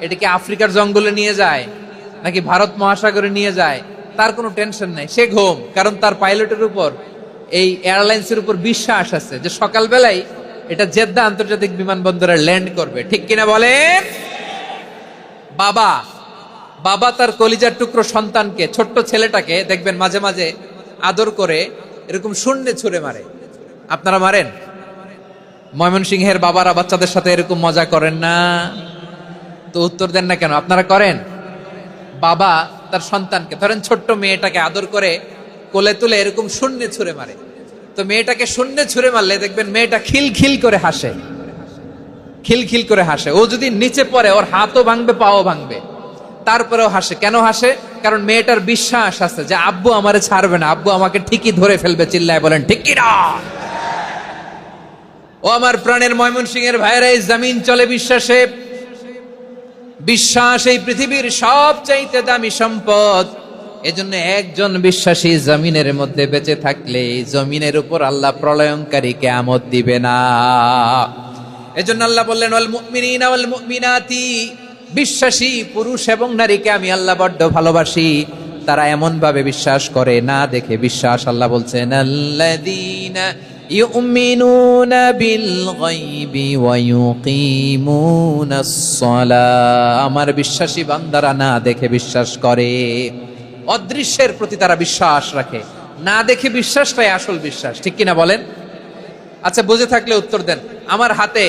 এটাকে আফ্রিকার জঙ্গলে নিয়ে যায় নাকি ভারত মহাসাগরে নিয়ে যায়, তার কোনো টেনশন নাই। সে ঘুম, কারণ তার পাইলটের উপর, এই এয়ারলাইন্সের উপর বিশ্বাস আছে যে সকালবেলায় এটা জেদ্দা আন্তর্জাতিক বিমানবন্দরে ল্যান্ড করবে। ঠিক কিনা বলেন? বাবা বাবা তার কলিজার টুকরো সন্তানকে, ছোট্ট ছেলেটাকে দেখবেন মাঝে মাঝে আদর করে এরকম শূন্যে ছুঁড়ে মারে। আপনারা মারেন? ময়মনসিংহের বাবারা বাচ্চাদের সাথে এরকম মজা করেন না? তো উত্তর দেন না কেন? আপনারা করেন? বাবা তার সন্তানকে, ধরেন ছোট্ট মেয়েটাকে আদর করে কোলে তুলে এরকম শূন্যে ছুঁড়ে মারে, তো মেয়েটাকে শূন্যে ছুঁড়ে মারলে দেখবেন মেয়েটা খিলখিল করে হাসে, খিলখিল করে হাসে। ও যদি নিচে পড়ে ওর হাতও ভাঙবে, পাও ভাঙবে, তারপরেও হাসে। কেন হাসে? কারণ মেয়েটার বিশ্বাস আছে যে আব্বু আমারে ছাড়বে না, আব্বু আমাকে ঠিকই ধরে ফেলবে। চিল্লায় বলেন ঠিক কি না? ও আমার প্রাণের ময়মনসিংহের ভাইরা, এই জমিন চলে বিশ্বাসে। বিশ্বাস এই পৃথিবীর সবচাইতে দামি সম্পদ। এজন্য একজন বিশ্বাসী জমিনের মধ্যে বেঁচে থাকলে জমিনের উপর আল্লাহ প্রলয়ঙ্কারী কিয়ামত দিবে না। এজন্য আল্লাহ বললেন ওয়াল মুমিনিনা ওয়াল মুমিনাতি, বিশ্বাসী পুরুষ এবং নারীকে আমি আল্লাহ বড্ড ভালোবাসি। তারা এমন ভাবে বিশ্বাস করে না দেখে বিশ্বাস। আল্লাহ বলছেন আল্লাযীনা ইউমিনুনা বিল গায়বি ওয়া ইউকিমুনাস সালাহ, আমার বিশ্বাসী বান্দারা না দেখে বিশ্বাস করে। অদৃশ্যের প্রতি তারা বিশ্বাস রাখে, না দেখে বিশ্বাসটাই আসল বিশ্বাস। ঠিক কিনা বলেন? আচ্ছা, বুঝে থাকলে উত্তর দেন। আমার হাতে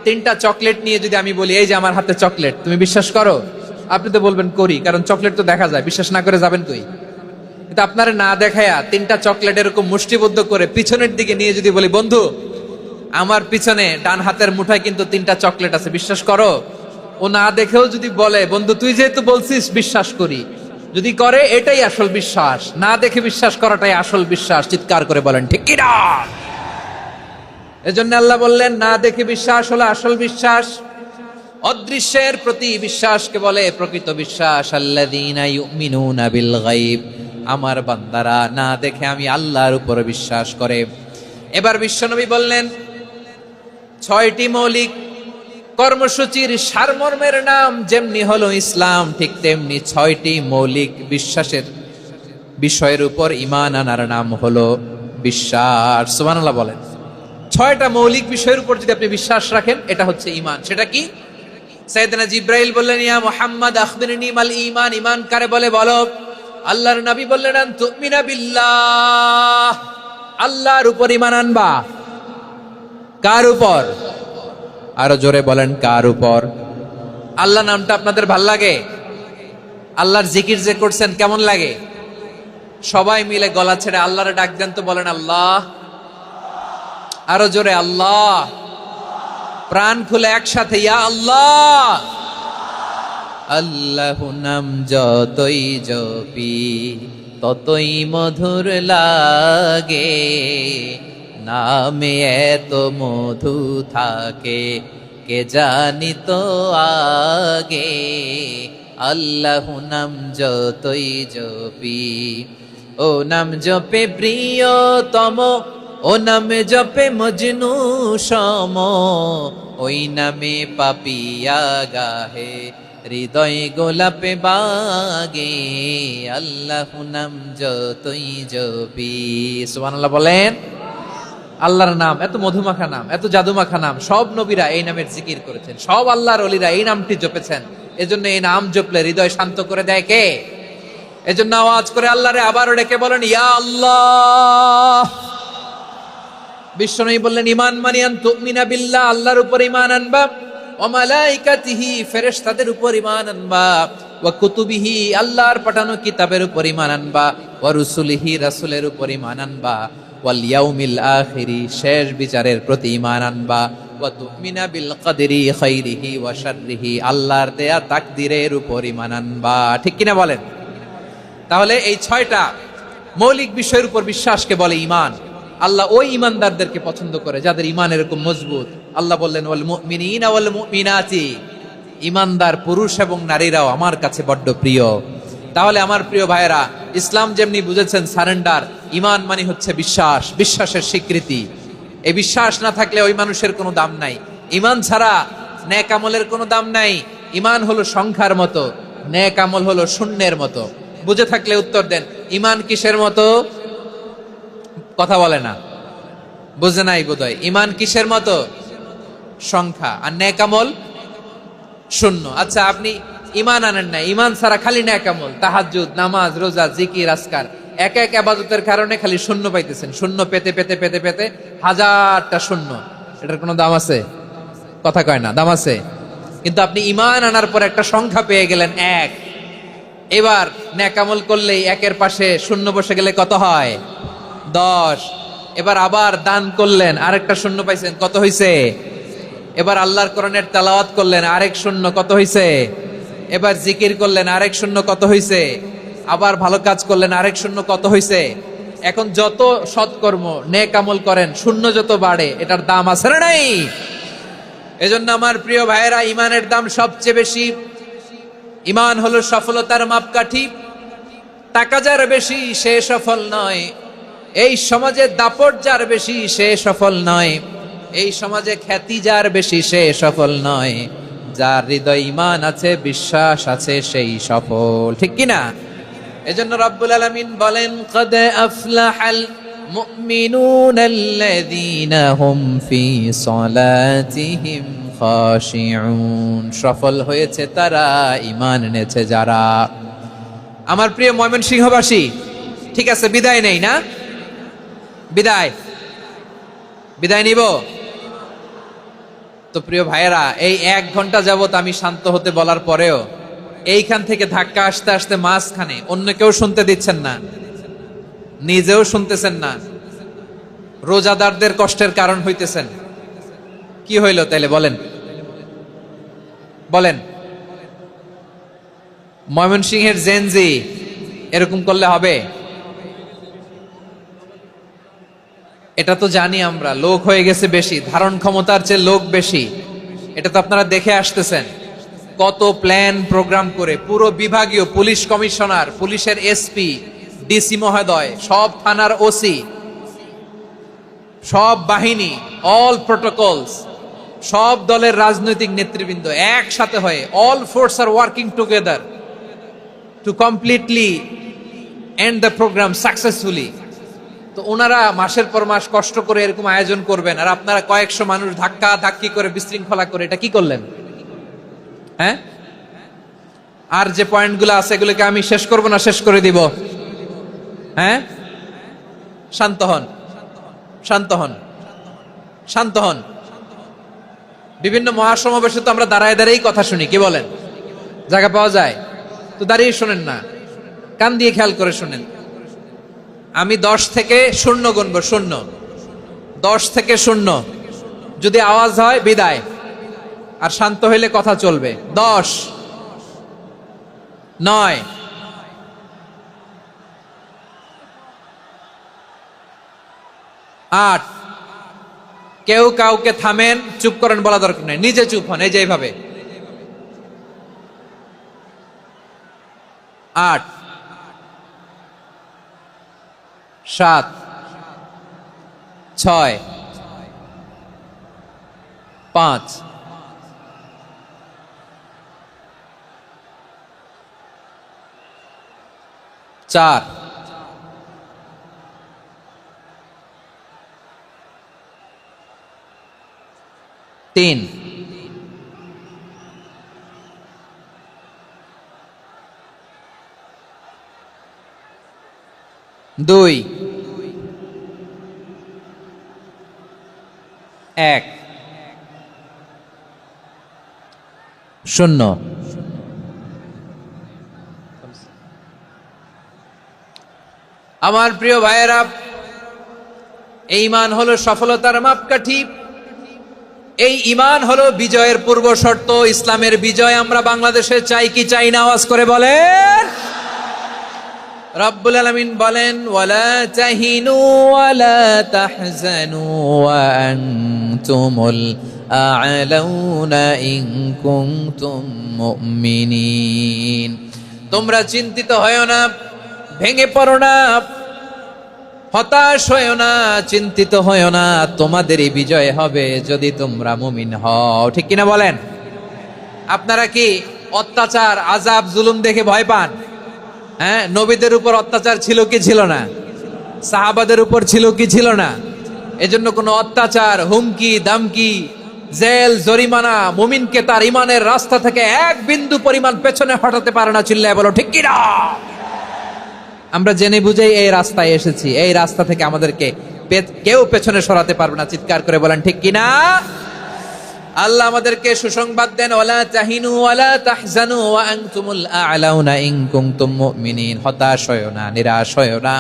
3টা চকলেট নিয়ে যদি আমি বলি এই যে আমার হাতে চকলেট, তুমি বিশ্বাস করো? আপনি তো বলবেন করি, কারণ চকলেট তো দেখা যায়। বিশ্বাস না করে যাবেন কই? কিন্তু আপনারা না দেখায়া 3টা চকলেট এরকম মুষ্টিবদ্ধ করে পিছনের দিকে নিয়ে যদি বলি বন্ধু আমার পিছনে ডান হাতের মুঠায় কিন্তু 3টা চকলেট আছে, বিশ্বাস করো? ও না দেখেও যদি বলে বন্ধু তুই যেহেতু বলছিস বিশ্বাস করি, যদি করে এটাই আসল বিশ্বাস। না দেখে বিশ্বাস করাটাই আসল বিশ্বাস। চিৎকার করে বলেন ঠিক কি না? এজন্য আল্লাহ বললেন না দেখে বিশ্বাস হলো আসল বিশ্বাস। অদৃশ্যের প্রতি বিশ্বাসকে বলে প্রকৃত বিশ্বাস। আল্লাযীনা ইউমিনুনা বিল গায়ব, আমার বান্দারা না দেখে আমি আল্লাহর উপর বিশ্বাস করে। এবার বিশ্বনবী বললেন 6টি মৌলিক কর্মসূচির সারমর্মের নাম যেমনি হলো ইসলাম, ঠিক তেমনি 6টি মৌলিক বিশ্বাসের বিষয়ের উপর ঈমান আনার নাম হলো বিশ্বাস। সুবহানাল্লাহ বলেন। 6টা মৌলিক বিষয়ের উপর যদি আপনি বিশ্বাস রাখেন এটা হচ্ছে ঈমান। সেটা কি? সাইয়েদনা জিবরাইল বললেন ইয়া মুহাম্মদ আখবিরনি মাল ঈমান, ঈমান কারে বলে বলো। আল্লাহর নবী বললেন আন তুমিনা বিল্লাহ, আল্লাহর উপর ঈমান আনবা। কার উপর? আরো জোরে বলেন কার উপর? আল্লাহ নামটা আপনাদের ভাল লাগে? আল্লাহর জিকির যে করছেন কেমন লাগে? সবাই মিলে গলা ছেড়ে আল্লাহরে ডাক দেন তো, বলেন আল্লাহ। আরো জোরে আল্লাহ। প্রাণ খুলে একসাথে ইয়া আল্লাহ। আল্লাহু নাম যতই জপি ততই মধুর লাগে, নামে এত মধু থাকে কে জানি তো আগে। আল্লাহু নাম যতই জপি, ও নাম জপে প্রিয়তম, ও নামে জপে মজনু সম, ওই নামে পাপিয়া গাহে হৃদয় গোলাপে বাগে। আল্লাহু নাম যতই জপি। সুবহানাল্লাহ বলেন। আল্লাহর নাম এত মধুমাখা নাম, এত জাদুমাখা নাম। সব নবীরা এই নামের জিকির করেছেন, সব আল্লাহর ওলিরা এই নামটি জপেছেন। এজন্য এই নাম জপলে হৃদয় শান্ত করে দেয় কে? এজন্য আওয়াজ করে আল্লাহরে আবারও ডেকে বলেন ইয়া আল্লাহ। বিশ্বনবী বললেন ঈমান মানে আন তুমিনা বিল্লাহ, আল্লাহর উপর ঈমান আনবা, ওয়া মালাইকাতিহি, ফেরেশতাদের উপর ঈমান আনবা, ওয়া কুতুবিহি, আল্লাহর পাঠানো কিতাবের উপর ঈমান আনবা, ওয়া রুসুলিহি, রাসূলের উপর ঈমান আনবা, ওয়াল ইয়াউমিল আখিরি, শেষ বিচারের প্রতি ঈমান আনবা, ওয়া তুমিনা বিল কদরি খাইরিহি ওয়া শাররিহি, আল্লাহর দেয়া তাকদীরের উপর ঈমান আনবা। ঠিক কিনা বলেন? তাহলে এই 6টা মৌলিক বিষয়ের উপর বিশ্বাসকে বলে ঈমান। আল্লাহ ওই ঈমানদারদেরকে পছন্দ করে যাদের ঈমান এরকম মজবুত। আল্লাহ বললেন ওয়াল মুমিনিনা ওয়াল মুমিনাতি, ঈমানদার পুরুষ এবং নারীরাও আমার কাছে বড্ড প্রিয়। তাহলে আমার প্রিয় ভাইয়েরা, ইসলাম যেমনি বুঝেছেন সারেন্ডার, ঈমান মানে হচ্ছে বিশ্বাস, বিশ্বাসের স্বীকৃতি। এই বিশ্বাস না থাকলে ওই মানুষের কোনো দাম নাই। ঈমান ছাড়া নেক আমলের কোনো দাম নাই। ঈমান হলো সংখ্যার মতো, নেক আমল হলো শূন্যের মতো। বুঝে থাকলে উত্তর দেন। ঈমান কিসের মতো? কথা বলে না, বুঝে নাই বোধহয়। ঈমান কিসের মতো? সংখ্যা। আর নেক আমল শূন্য। আচ্ছা, আপনি ঈমান আনেন না, ঈমান ছাড়া খালি নেক আমল, তাহাজ্জুদ, নামাজ, রোজা, জিকির, আজকার, এক এক ইবাদতের কারণে খালি শূন্য পাইতেছেন। শূন্য পেতে পেতে পেতে পেতে হাজারটা শূন্য। এটার কোনো দাম আছে? কথা কয় না, দাম আছে। কিন্তু আপনি ঈমান আনার পর একটা সংখ্যা পেয়ে গেলেন, এক। এবার নেকামল করলেই একের পাশে শূন্য বসে গেলে কত হয়? 10। এবার আবার দান করলেন, আরেকটা শূন্য পাইছেন, কত হইছে? এবার আল্লাহর কোরআনের তেলাওয়াত করলেন, আরেক শূন্য, কত হইছে? এবার জিকির করলেন, আরেক শূন্য, কত হইছে? আবার ভালো কাজ করলেন, আরেক শূন্য, কত হইছে? এখন যত সৎকর্ম নেক আমল করেন, শূন্য যত বাড়ে, এটার দাম আছে না নাই? এজন্য আমার প্রিয় ভাইয়েরা, ইমানের দাম সবচেয়ে বেশি। ইমান হলো সফলতার মাপকাঠি। টাকা যার বেশি সে সফল নয়, এই সমাজে দাপট যার বেশি সে সফল নয়, এই সমাজে খ্যাতি যার বেশি সে সফল নয়, যার হৃদয় ঈমান আছে, বিশ্বাস আছে, সেই সফল। ঠিক কি না? এজন্য রব্বুল আলামিন বলেন, কদ আফলাহাল মুমিনুনাল্লাযীনা হুম ফি সলাতিহিম খাশিউন। সফল হয়েছে তারা, ঈমান এনেছে যারা। আমার প্রিয় ময়মনসিংহবাসী, ঠিক আছে, বিদায় নেই না? বিদায় নিব তো। প্রিয় ভাইয়েরা, এই 1 ঘন্টা যাবত আমি শান্ত হতে বলার পরেও এইখান থেকে ধাক্কা আসতে আসতে মাঝখানে অন্য কেউ শুনতে দিচ্ছেন না, নিজেও শুনতেছেন না, রোজাদারদের কষ্টের কারণ হইতেছেন। কি হইল তাইলে বলেন? ময়মনসিংহের জেনজি এরকম করলে হবে? এটা তো জানি আমরা, লোক হয়ে গেছে বেশি, ধারণ ক্ষমতার চেয়ে লোক বেশি। এটা তো আপনারা দেখে আসতেছেন, কত প্ল্যান প্রোগ্রাম করে পুরো বিভাগীয় পুলিশ কমিশনার, পুলিশের এসপি, ডিসি মহোদয়, সব থানার ওসি, সব বাহিনী, অল প্রোটোকলস, সব দলের রাজনৈতিক নেতৃবৃন্দ একসাথে হয়ে, all force are working together to completely end the program successfully. তো ওনারা মাসের পর মাস কষ্ট করে এরকম আয়োজন করবেন, আর আপনারা কয়েকশো মানুষ ধাক্কা ধাক্কি করে, বিশৃঙ্খলা করে, এটা কি করলেন? হ্যাঁ? আর যে পয়েন্টগুলো আছে এগুলোকে আমি শেষ করব না শেষ করে দিব? হ্যাঁ, শান্ত হন, শান্ত হন, শান্ত হন। বিভিন্ন মহাসমাবেশে তো আমরা দাঁড়ায় দাঁড়িয়েই কথা শুনি, কি বলেন? জায়গা পাওয়া যায় তো দাঁড়িয়ে শোনেন না, কান দিয়ে খেয়াল করে শোনেন। আমি 10 থেকে 0 গুনব, 0, 10 থেকে 0, যদি আওয়াজ হয় বিদায়, আর শান্ত হইলে কথা চলবে। 10, 9, 8। কেউ কাউকে থামেন, চুপ করেন বলা দরকার নেই, নিজে চুপ হন, এই যে এইভাবে। 8, 7, 6, 5, 4, 3, 2, 1, 0। আমার প্রিয় ভাইয়েরা, এই ঈমান হলো সফলতার মাপকাঠি। এই ঈমান হলো বিজয়ের পূর্ব শর্ত। ইসলামের বিজয় আমরা বাংলাদেশে চাই কি চাই না? আওয়াজ করে বলেন। রব্বুল আলামিন বলেন, ওয়ালা তাহিনু ওয়ালা তাহজানু ওয়া আনতুমুল আ'লাউনা ইন কুনতুম মুমিনিন। তোমরা চিন্তিত হয়ো না, ভেঙে পড়ো না, হতাশ হয়ো না, চিন্তিত হয়ো না, তোমাদেরই বিজয় হবে যদি তোমরা মুমিন হও। ঠিক কিনা বলেন? আপনারা কি অত্যাচার, আযাব, জুলুম দেখে ভয় পান? হ্যাঁ, নবীদের উপর অত্যাচার ছিল কি ছিল না? সাহাবাদের উপর ছিল কি ছিল না? এজন্য কোনো অত্যাচার, হুমকি, দামকি, জেল, জরিমানা মুমিনকে তার ইমানের রাস্তা থেকে 1 বিন্দু পরিমাণ পেছনে হটাতে পারে না। চিল্লায় বলো ঠিক কিনা? আমরা জেনে বুঝেই এই রাস্তায় এসেছি, এই রাস্তা থেকে আমাদেরকে কেউ পেছনে সরাতে পারবে না। চিৎকার করে বলেন ঠিক কিনা? আল্লাহ আমাদেরকে সুসংবাদ দেন, ওয়ালা তাহিনু ওয়ালা তাহজানু ওয়া আনতুমুল আ'লাউনা ইন কুনতুম মুমিনিন। হতাশ হয়ো না, নিরাশ হয়ো না,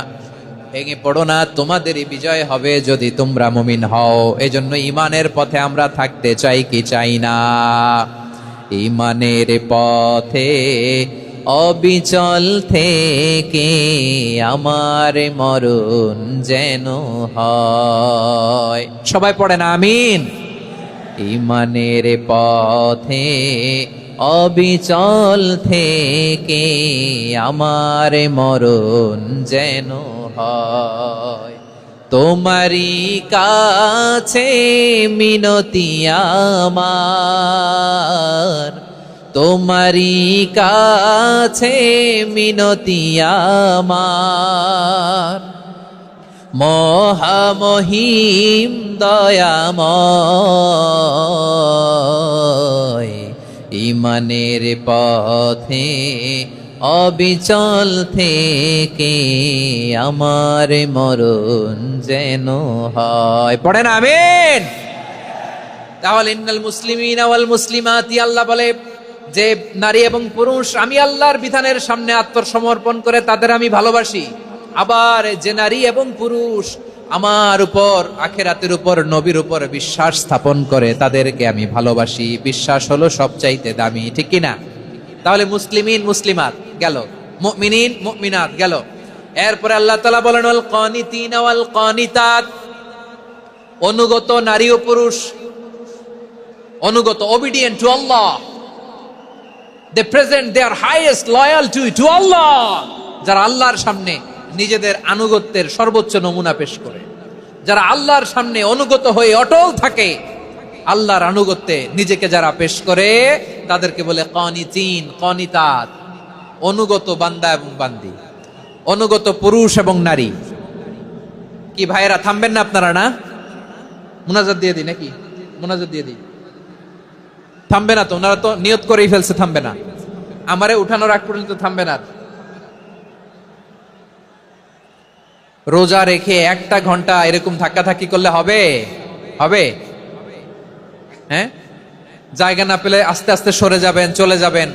ভেঙে পড়ো না, তোমাদেরই বিজয় হবে যদি তোমরা মুমিন হও। এজন্য ঈমানের পথে আমরা থাকতে চাই কি চাই না? ঈমানের পথে অবিচল থেকে আমার মরণ যেন হয়। সবাই পড়েন আমিন। ঈমানের পথে অবিচল থেকে আমার মরণ যেন হয়। তোমারই কাছে মিনতি আমার, তোমারই কাছে মিনতি আমার, মহামহিম দয়াময়। ঈমানের পথে অবিচল থেকে আমার মরণ যেন হয়। পড়েন আমিন। তাহলে ইন্নাল মুসলিমিনা ওয়াল মুসলিমাতি, আল্লাহ বলে যে নারী এবং পুরুষ আমি আল্লাহর বিধানের সামনে আত্মসমর্পণ করে তাদের আমি ভালোবাসি। আবার যে নারী এবং পুরুষ আমার উপর, আখিরাতের উপর, নবীর উপর বিশ্বাস স্থাপন করে তাদেরকে আমি ভালোবাসি। বিশ্বাস হলো সবচাইতে দামি, ঠিক কিনা? তাহলে মুসলিমিন মুসলিমাত গেল, মুমিনিন মুমিনাত গেল। এরপরে আল্লাহ তাআলা বলেন ওয়াল কানিতিনা ওয়াল কানিতাত, অনুগত নারী ও পুরুষ, অনুগত, obedient to Allah, they present their highest loyalty to Allah, যারা আল্লাহর সামনে নিজেদের আনুগত্যের সর্বোচ্চ নমুনা পেশ করে, যারা আল্লাহর সামনে অনুগত হয়ে অটল থাকে, আল্লাহর আনুগত্যে নিজেকে যারা পেশ করে তাদেরকে বলে কানিতিন কানিতাত, অনুগত বান্দা এবং বান্দি, অনুগত পুরুষ এবং নারী। কি ভাইরা থামবেন না আপনারা? না মুনাজাত দিয়ে দিই নাকি? মুনাজাত দিয়ে দিই। থামবে না তো? ওনারা তো নিয়ত করেই ফেলছে থামবে না। আমারে উঠানোর আগ পর্যন্ত থামবে না। রোজা রেখে 1টা ঘন্টা এরকম ধাক্কাধাক্কি করলে হবে? হবে? হ্যাঁ, জায়গা না পেলে আস্তে আস্তে সরে যাবেন, চলে যাবেন।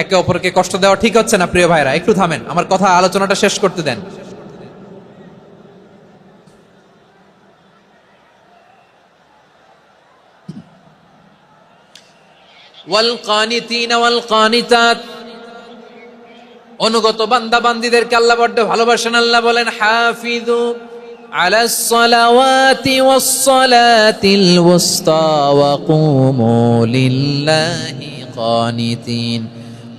একে অপরকে কষ্ট দেওয়া ঠিক হচ্ছে না প্রিয় ভাইরা। একটু থামেন, আমার কথা আলোচনাটা শেষ করতে দেন। ওয়াল কানিতিনা ওয়াল কানিতাত, অনুগত বান্দা বান্দীদেরকে আল্লাহ বড় ভালোবাসেন। আল্লাহ বলেন হাফিজু আলাস সালাওয়াতি ওয়াস সালাতিল ওয়াসতা ওয়া কুমু লিল্লাহি কানিতিন,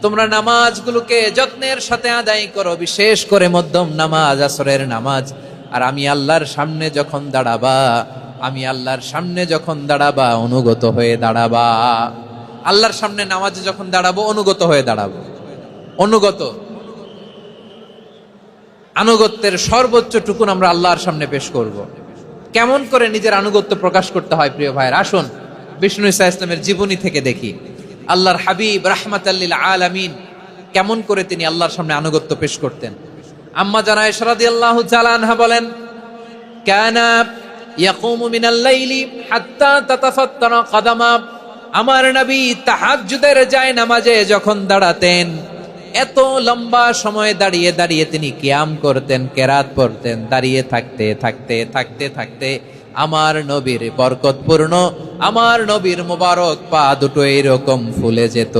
তোমরা নামাজগুলোকে যত্নের সাথে আদায় করো, বিশেষ করে মধ্যম নামাজ, আসরের নামাজ। আর আমি আল্লাহর সামনে যখন দাঁড়াবা, আমি আল্লাহর সামনে যখন দাঁড়াবা অনুগত হয়ে দাঁড়াবা। আল্লাহর সামনে নামাজে যখন দাঁড়াবো অনুগত হয়ে দাঁড়াবো। অনুগত, আনুগত্যের সর্বোচ্চ টুকুন আমরা আল্লাহর সামনে পেশ করব। কেমন করে নিজের আনুগত্য প্রকাশ করতে হয় প্রিয় ভাইয়ের, আসুন বিষ্ণু ঈসা ইসলামের জীবনী থেকে দেখি। আল্লাহর হাবিব রাহমাতাল লিল আলামিন কেমন করে তিনি আল্লাহর সামনে আনুগত্য পেশ করতেন। আম্মা জানা আয়েশা রাদিয়াল্লাহু তাআলা আনহা বলেন, কানা ইয়াকুমু মিনাল লাইলি হাত্তা তাতাফাত্তারা কদামা, আমার নবী তাহাজ্জুদের জায়নামাজে যখন দাঁড়াতেন এত লম্বা সময় দাঁড়িয়ে দাঁড়িয়ে তিনি কিয়াম করতেন, কেরাত পড়তেন। দাঁড়িয়ে থাকতে থাকতে থাকতে থাকতে আমার নবীর বরকতপূর্ণ, আমার নবীর মোবারক পা দুটো এরকম ফুলে যেত।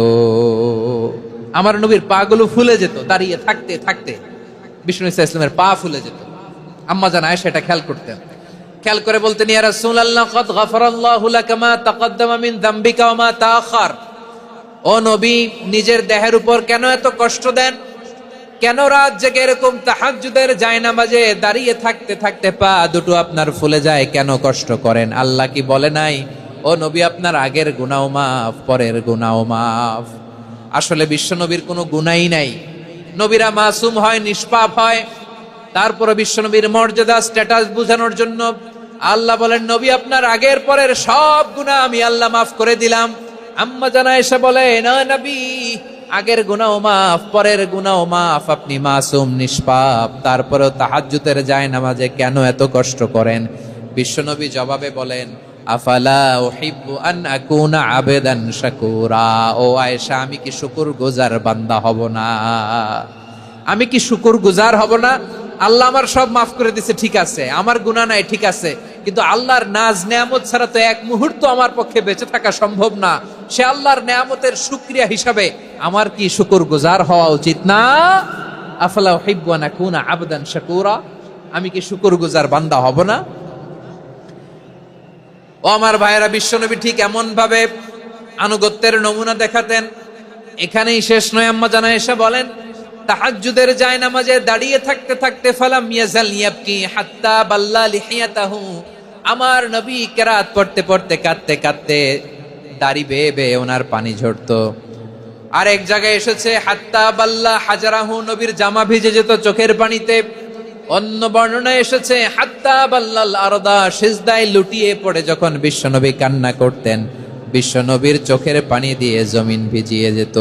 আমার নবীর পা গুলো ফুলে যেত দাঁড়িয়ে থাকতে থাকতে। বিষ্ণু ঈসা ইসলামের পা ফুলে যেত। আম্মা জান আয়েশা এটা খেয়াল করতেন। খেয়াল করে বলতেন, ইয়া রাসূলুল্লাহ কদ গফারাল্লাহু লাকা মা তাকদ্দামা মিন যামবিকা ওয়া মা তাআখার। ও নবী, নিজের দেহের উপর কেন এত কষ্ট দেন? কেন রাত জেগে এরকম তাহাজ্জুদের জায়নামাজে দাঁড়িয়ে থাকতে থাকতে পা দুটো আপনার ফুলে যায়? কেন কষ্ট করেন? আল্লাহ কি বলে নাই, ও নবী আপনার আগের গুনাহ মাফ, পরের গুনাহ মাফ? আসলে বিশ্ব নবীর কোনো গুনাই নাই। নবীরা মাসুম হয়, নিষ্পাপ হয়। তারপরে বিশ্ব নবীর মর্যাদা, স্ট্যাটাস বোঝানোর জন্য আল্লাহ বলেন, নবী আপনার আগের পরের সব গুনাহ আমি আল্লাহ মাফ করে দিলাম। আম্মা জানা এসে বলে, না নবী, আগের গুনাহ মাফ, পরের গুনাহ মাফ, আপনি মাসুম, নিষ্পাপ, তারপরেও তাহাজ্জুদের জায়নামাজে কেন এত কষ্ট করেন? বিশ্বনবী জবাবে বলেন, আফালা উহিব্বু আন আকুনা আবেদান শাকুরা। ও আয়েশা, আমি কি শুকরগুজার বান্দা হব না? আমি কি শুকরগুজার হব না? আল্লাহ আমার সব মাফ করে দিছে, ঠিক আছে, আমার গুনাহ নাই, ঠিক আছে, কিন্তু আল্লাহর নাজ নেয়ামত ছাড়া তো এক মুহূর্ত আমার পক্ষে বেঁচে থাকা সম্ভব না। সে আল্লাহর নেয়ামতের শুকরিয়া হিসাবে আমার কি শুকরগুজার হওয়া উচিত না? আফালা উহিব্বু আন আকুনা আবদান শাকুরা। আমি কি শুকরগুজার বান্দা হব না? ও আমার ভাইয়েরা, বিশ্বনবী ঠিক এমন ভাবে আনুগত্যের নমুনা দেখাতেন। এখানেই শেষ নয়, আম্মা জানা এসে বলেন, তাহাজ্জুদের জায়নামাজে দাঁড়িয়ে থাকতে থাকতে ফালাম ইয়াজাল ইয়াবকি হাত্তা বাল্লা লিহিয়াতাহু। আমার নবী কেরাত পড়তে পড়তে কাঁদতে কাঁদতে দাড়ি বেয়ে বেয়ে ওনার পানি ঝরতো। আর এক জায়গায় এসেছে হাত্তা বাল্লা হাজারাহু, নবীর জামা ভিজে যেত চোখের পানিতে। অন্য বর্ণনায় এসেছে হাত্তা বাল্লাল আরদা, সিজদায় লুটিয়ে পড়ে যখন বিশ্বনবী কান্না করতেন, বিশ্বনবীর চোখের পানি দিয়ে জমিন ভিজিয়ে যেত,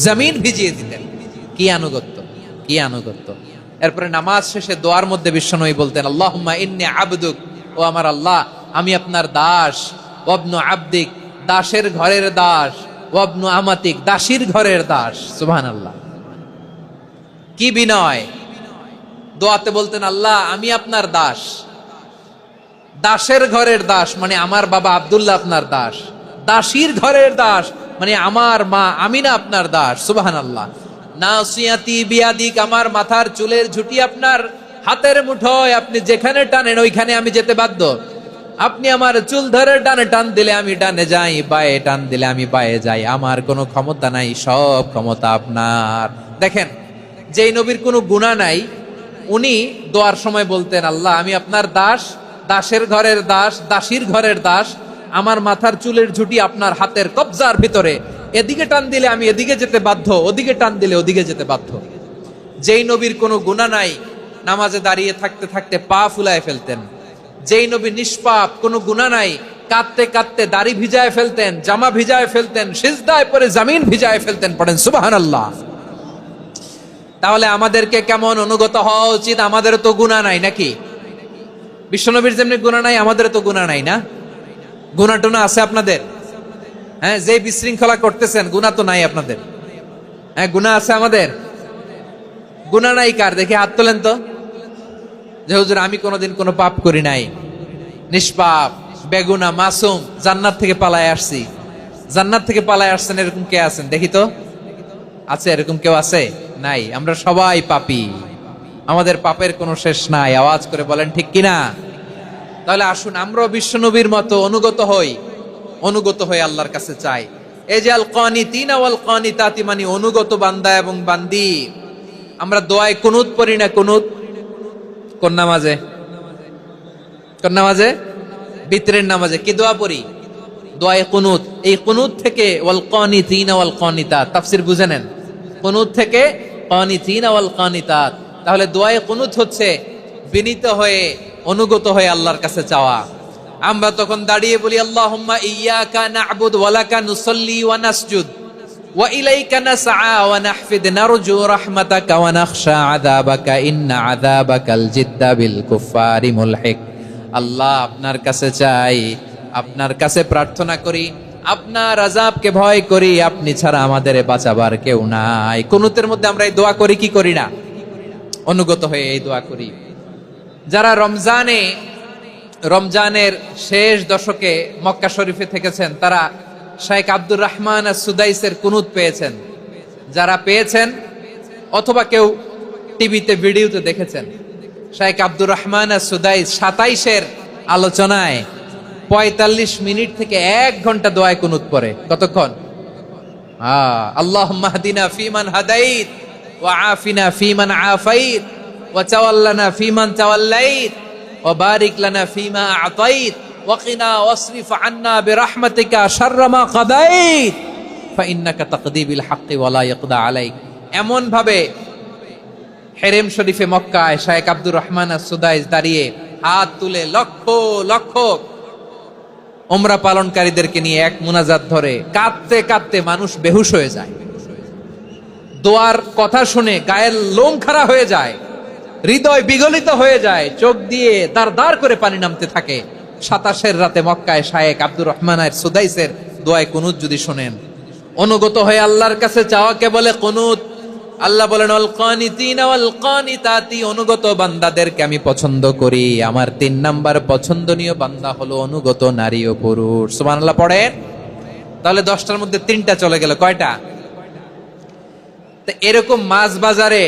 জমিন ভিজিয়ে দিতেন। কি আনুগত্য, কি আনুগত্য! এরপরে নামাজ শেষে দোয়ার মধ্যে বিশ্বনবী বলতেন, আল্লাহুম্মা ইন্নী আবদুক, ও আমার আল্লাহ, আমি আপনার দাস। ওয়াবনু আবদিক, দাসের ঘরের দাস। ওয়াবনু আমাতিক, দাসীর ঘরের দাস। সুবহানাল্লাহ, কি বিনয়! দোয়াতে বলতেন, আল্লাহ আমি আপনার দাস। দাসের ঘরের দাস মানে আমার বাবা আব্দুল্লাহ আপনার দাস। দাসীর ঘরের দাস মানে আমার মা আমিনা আপনার দাস। সুবহানাল্লাহ। নাসিয়াতি বিয়াদিক, আমার মাথার চুলের ঝুঁটি আপনার হাতের মুঠোয়, আপনি যেখানে টানেন ওইখানে আমি যেতে বাধ্য। আপনি আমার চুল ধরে ডানে টান দিলে আমি ডানে যাই, বায়ে টান দিলে আমি বায়ে যাই। আমার কোনো ক্ষমতা নাই, সব ক্ষমতা আপনার। দেখেন, যেই নবীর কোনো গুনাহ নাই, উনি দোয়ার সময় বলতেন, আল্লাহ আমি আপনার দাস, দাসের ঘরের দাস, দাসীর ঘরের দাস। আমার মাথার চুলের ঝুঁটি আপনার হাতের কবজার ভিতরে, এদিকে টান দিলে আমি এদিকে যেতে বাধ্য, ওদিকে টান দিলে ওদিকে যেতে বাধ্য। যেই নবীর কোনো গুনাহ নাই, নামাজে দাঁড়িয়ে থাকতে থাকতে পা ফুলায় ফেলতেন। যেই নবী নিষ্পাপ, কোনো গুনাহ নাই, কাঁদতে কাঁদতে দাড়ি ভিজায় ফেলতেন, জামা ভিজায় ফেলতেন, সিজদায় পড়ে জমিন ভিজায় ফেলতেন। পড়েন সুবহানাল্লাহ। তাহলে আমাদেরকে কেমন অনুগত হওয়া উচিত? আমাদের তো গুনাহ নাই নাকি? বিশ্বনবীর যেমনি গুনাহ নাই, আমাদের তো গুনাহ নাই না? গুনাহ টুনা আছে আপনাদের? হ্যাঁ, যে বিশৃঙ্খলা করতেছেন, গুনাহ তো নাই আপনাদের? হ্যাঁ, গুনাহ আছে আমাদের? গুনাহ নাই কার? দেখি হাত তোলেন তো, যে হুজুর আমি কোনোদিন কোনো পাপ করি নাই, নিষ্পাপ, বেগুনা, মাসুম, জান্নাত থেকে পালায় আসছি। জান্নাত থেকে পালায় আসছেন, এরকম কে আছেন দেখি তো? আছে এরকম কেউ? আছে? নাই। আমরা সবাই পাপী, আমাদের পাপের কোনো শেষ নাই। আওয়াজ করে বলেন ঠিক কিনা? তাহলে আসুন আমরাও বিশ্বনবীর মতো অনুগত হই, অনুগত হয়ে আল্লাহর কাছে চাই। এই যে আল কানিতিনা ওয়াল কানিতাতি, মানে অনুগত বান্দা এবং বান্দি। আমরা দোয়ায় কুনুত পড়ি না? কুনুত কোন নামাজে? কোন নামাজে? বিতরের নামাজে কি দোয়া পড়ি? দোয়ায়ে কুনুত। এই কুনুত থেকে ওয়াল কানিতিনা ওয়াল কানিতাত, তাফসীর বুঝে নেন। কুনুত থেকে কানিতিনা ওয়াল কানিতাত। তাহলে দোয়ায়ে কুনুত হচ্ছে বিনীত হয়ে, অনুগত হয়ে আল্লাহর কাছে চাওয়া। আমরা তখন দাঁড়িয়ে বলি, আল্লাহুম্মা ইয়্যাকা না'বুদু ওয়া লাকা নুসাল্লি ওয়া নাসজুদ ওয়া ইলাইকা নাসআ ওয়া নাহফিদ নারজু রাহমাতাকা ওয়া নাখশা আযাবাকা ইন্না আযাবাকাল জিদ্দা বিল কুফফারি মুলহিক। আল্লাহ আপনার কাছে চাই, আপনার কাছে প্রার্থনা করি, আপনার আযাবকে ভয় করি, আপনি ছাড়া আমাদের বাঁচাবার কেউ নাই। কুনুতের মধ্যে আমরা এই দোয়া করি কি করি না? অনুগত হয়ে এই দোয়া করি। যারা রমজানের শেষ দশকে মক্কা শরীফে থেকেছেন, তারা শাইখ আব্দুর রহমান আস-সুদাইসের কুনুত পেয়েছেন। যারা পেয়েছেন অথবা কেউ টিভিতে ভিডিওতে দেখেছেন, শাইখ আব্দুর রহমান আস-সুদাইস 27-এর আলোচনায় 45 মিনিট থেকে 1 ঘন্টা দোয়ায় কুনুত পড়ে। কতক্ষণ? আল্লাহুম্মা হদিনা ফিমান হাদাইত ওয়া আফিনা ফিমান আফাইত ওয়া তাওয়াল্লানা ফিমান তাওয়াল্লাইত ওয়া বারিক লানা ফিমা আ'তাইত ওয়া কিনা ওয়াসরিফ আন্না বিরহমাতিকা শাররা মা কাদাইত ফা ইন্নাকা তাকদি বিল হাক্কি ওয়া লা ইয়াকদা আলাইক। এমন ভাবে হেরেম শরীফে মক্কায় শাইখ আব্দুর রহমান আস-সুদাইস দাঁড়িয়ে হাত তুলে লক্ষ লক্ষ উমরা পালনকারীদেরকে নিয়ে এক মুনাজাত ধরে কাঁদতে কাঁদতে মানুষ বেহুশ হয়ে যায়। দোয়ার কথা শুনে গায়ের লোম খাড়া হয়ে যায়, হৃদয় বিগলিত হয়ে যায়, চোখ দিয়ে দার দার করে পানি নামতে থাকে। 27 রাতে মক্কায় শায়েখ আব্দুর রহমান সুদাইসের দোয়ায় কুনুত যদি শোনেন, অনুগত হয়ে আল্লাহর কাছে চাওয়াকে বলে কুনুত। আল্লাহ বলেন আল কানিতিনা ওয়াল কানিতাতি, অনুগত বান্দাদেরকে আমি পছন্দ করি। আমার 3 নাম্বার পছন্দনীয় বান্দা হলো অনুগত নারী ও পুরুষ। সুবহানাল্লাহ পড়েন। তাহলে 10টার মধ্যে 3টা চলে গেল, কয়টা? তো এরকম মাছ বাজারে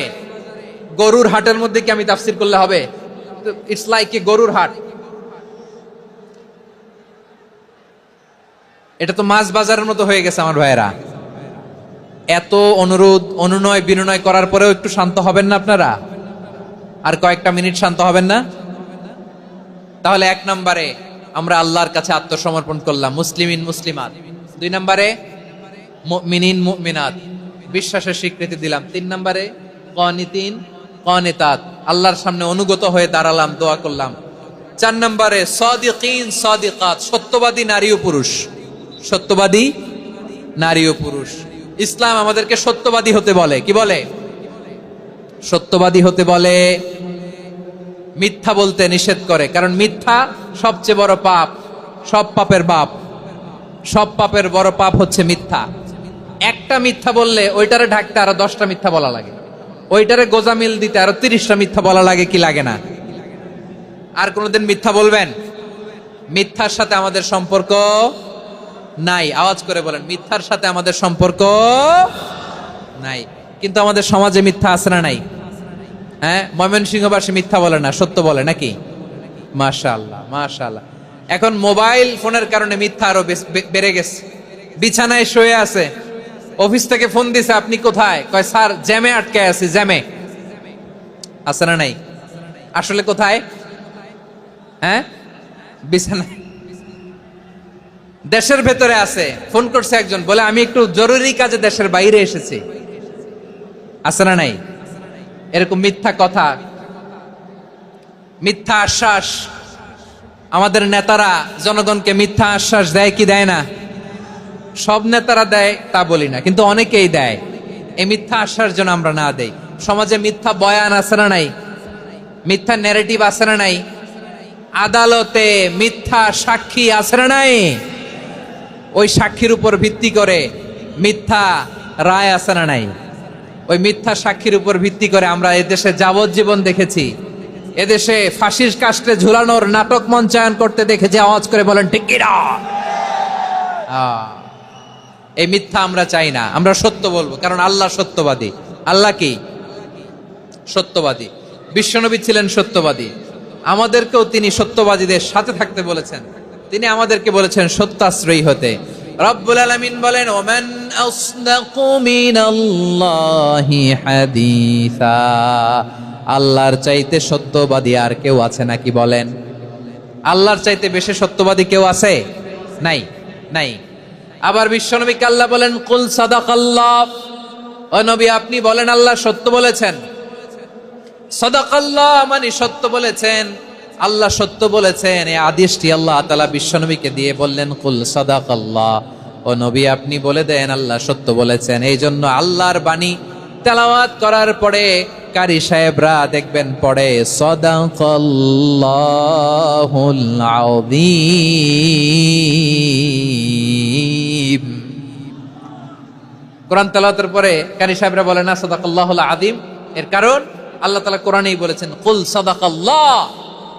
গরুর হাটের মধ্যে কি আমি তাফসীর করলে হবে? ইটস লাইক এ গরুর হাট। এটা তো মাছ বাজারের মতো হয়ে গেছে আমার ভাইয়েরা। এত অনুরোধ অনুনয় বিনয় করার পরেও একটু শান্ত হবেন না আপনারা? আর কয়েকটা মিনিট শান্ত হবেন না? তাহলে 1 নম্বরে আমরা আল্লাহর কাছে আত্মসমর্পণ করলাম, মুসলিমিন মুসলিমাত। 2 নম্বরে মুমিনিন মুমিনাত, বিশ্বাসের স্বীকৃতি দিলাম। 3 নম্বরে কানিতিন কানিতাত, আল্লাহর সামনে অনুগত হয়ে দাঁড়ালাম, দোয়া করলাম। 4 নম্বরে সাদিকিন সাদিকাত, সত্যবাদী নারী ও পুরুষ। সত্যবাদী নারী ও পুরুষ। ইসলাম আমাদেরকে সত্যবাদী হতে বলে। কি বলে? সত্যবাদী হতে বলে, মিথ্যা বলতে নিষেধ করে। কারণ মিথ্যা সবচেয়ে বড় পাপ, সব পাপের বাপ। সব পাপের বড় পাপ হচ্ছে মিথ্যা। একটা মিথ্যা বললে ওইটারে ঢাকতে আরো 10টা মিথ্যা বলা লাগে, ওইটারে গোজামিল দিতে আরো 30টা মিথ্যা বলা লাগে, কি লাগে না? আর কোনোদিন মিথ্যা বলবেন? মিথ্যার সাথে আমাদের সম্পর্ক নাই। আওয়াজ করে বলেন, মিথ্যার সাথে আমাদের সম্পর্ক নাই। কিন্তু আমাদের সমাজে মিথ্যা আছে না নাই? হ্যাঁ, ময়মনসিংহবাসী মিথ্যা বলে না, সত্য বলে নাকি? মাশাআল্লাহ মাশাআল্লাহ। এখন মোবাইল ফোনের কারণে মিথ্যা আরো বেড়ে গেছে। বিছানায় শুয়ে আছে, অফিস থেকে ফোন দিছে, আপনি কোথায়? কয় স্যার জ্যামে আটকে আছি। জ্যামে আছে না নাই? আসলে কোথায়? হ্যাঁ, বিছানায়। দেশের ভেতরে আছে, ফোন করছে একজন, বলে আমি একটু জরুরি কাজে দেশের বাইরে এসেছি। আছে না নাই? এরকম মিথ্যা কথা, মিথ্যা আশ্বাস। আমাদের নেতারা জনগণকে মিথ্যা আশ্বাস দেয় কি দেয় না? সব নেতারা দেয় তা বলি না, কিন্তু অনেকেই দেয়। এই মিথ্যা আশ্বাস যেন আমরা না দেই। সমাজে মিথ্যা বয়ান আছে না নাই? মিথ্যা ন্যারেটিভ আছে না নাই? আদালতে মিথ্যা সাক্ষী আছে না নাই? ওই সাক্ষীর উপর ভিত্তি করে মিথ্যা রায় আছে না নাই? ওই মিথ্যা সাক্ষীর উপর ভিত্তি করে আমরা এদেশে যাবজ্জীবন দেখেছি, এদেশে ফাঁসির কাস্টে ঝুলানোর নাটক মঞ্চায়ন করতে দেখেছি। আওয়াজ করে বলেন ঠিক কিনা? এই মিথ্যা আমরা চাই না, আমরা সত্য বলবো, কারণ আল্লাহ সত্যবাদী। আল্লাহ কি? সত্যবাদী। বিশ্বনবী ছিলেন সত্যবাদী, আমাদেরকেও তিনি সত্যবাদীদের সাথে থাকতে বলেছেন। তিনি আমাদেরকে বলেছেন সত্যাশ্রয়ী হতে। রব্বুল আলামিন বলেন ওমান আসদাকু মিনাল্লাহি হাদিসা, আল্লাহর চাইতে সত্যবাদী আর কেউ আছে নাকি বলেন? আল্লাহর চাইতে বেশি সত্যবাদী কেউ আছে? নাই, নাই। আবার বিশ্বনবীকে আল্লাহ বলেন কুল সাদাকাল্লাহ, ও নবী আপনি বলেন আল্লাহ সত্য বলেছেন। সাদাকাল্লাহ মানে সত্য বলেছেন, আল্লাহ সত্য বলেছেন। এই আদেশটি আল্লাহ তাআলা বিশ্বনবীকে দিয়ে বললেন কুল সাদাকাল্লাহ, ও নবী আপনি বলে দেন আল্লাহ সত্য বলেছেন। এই জন্য আল্লাহর বাণী তেলাওয়াত করার পরে কারি সাহেবরা দেখবেন পড়ে সাদাকাল্লাহুল আযীম। কোরআন তেলাওয়াতের পরে কারি সাহেবরা বলে না সাদাকাল্লাহুল আযীম, এর কারণ আল্লাহ তাআলা কোরআনেই বলেছেন কুল সাদাকাল্লাহ,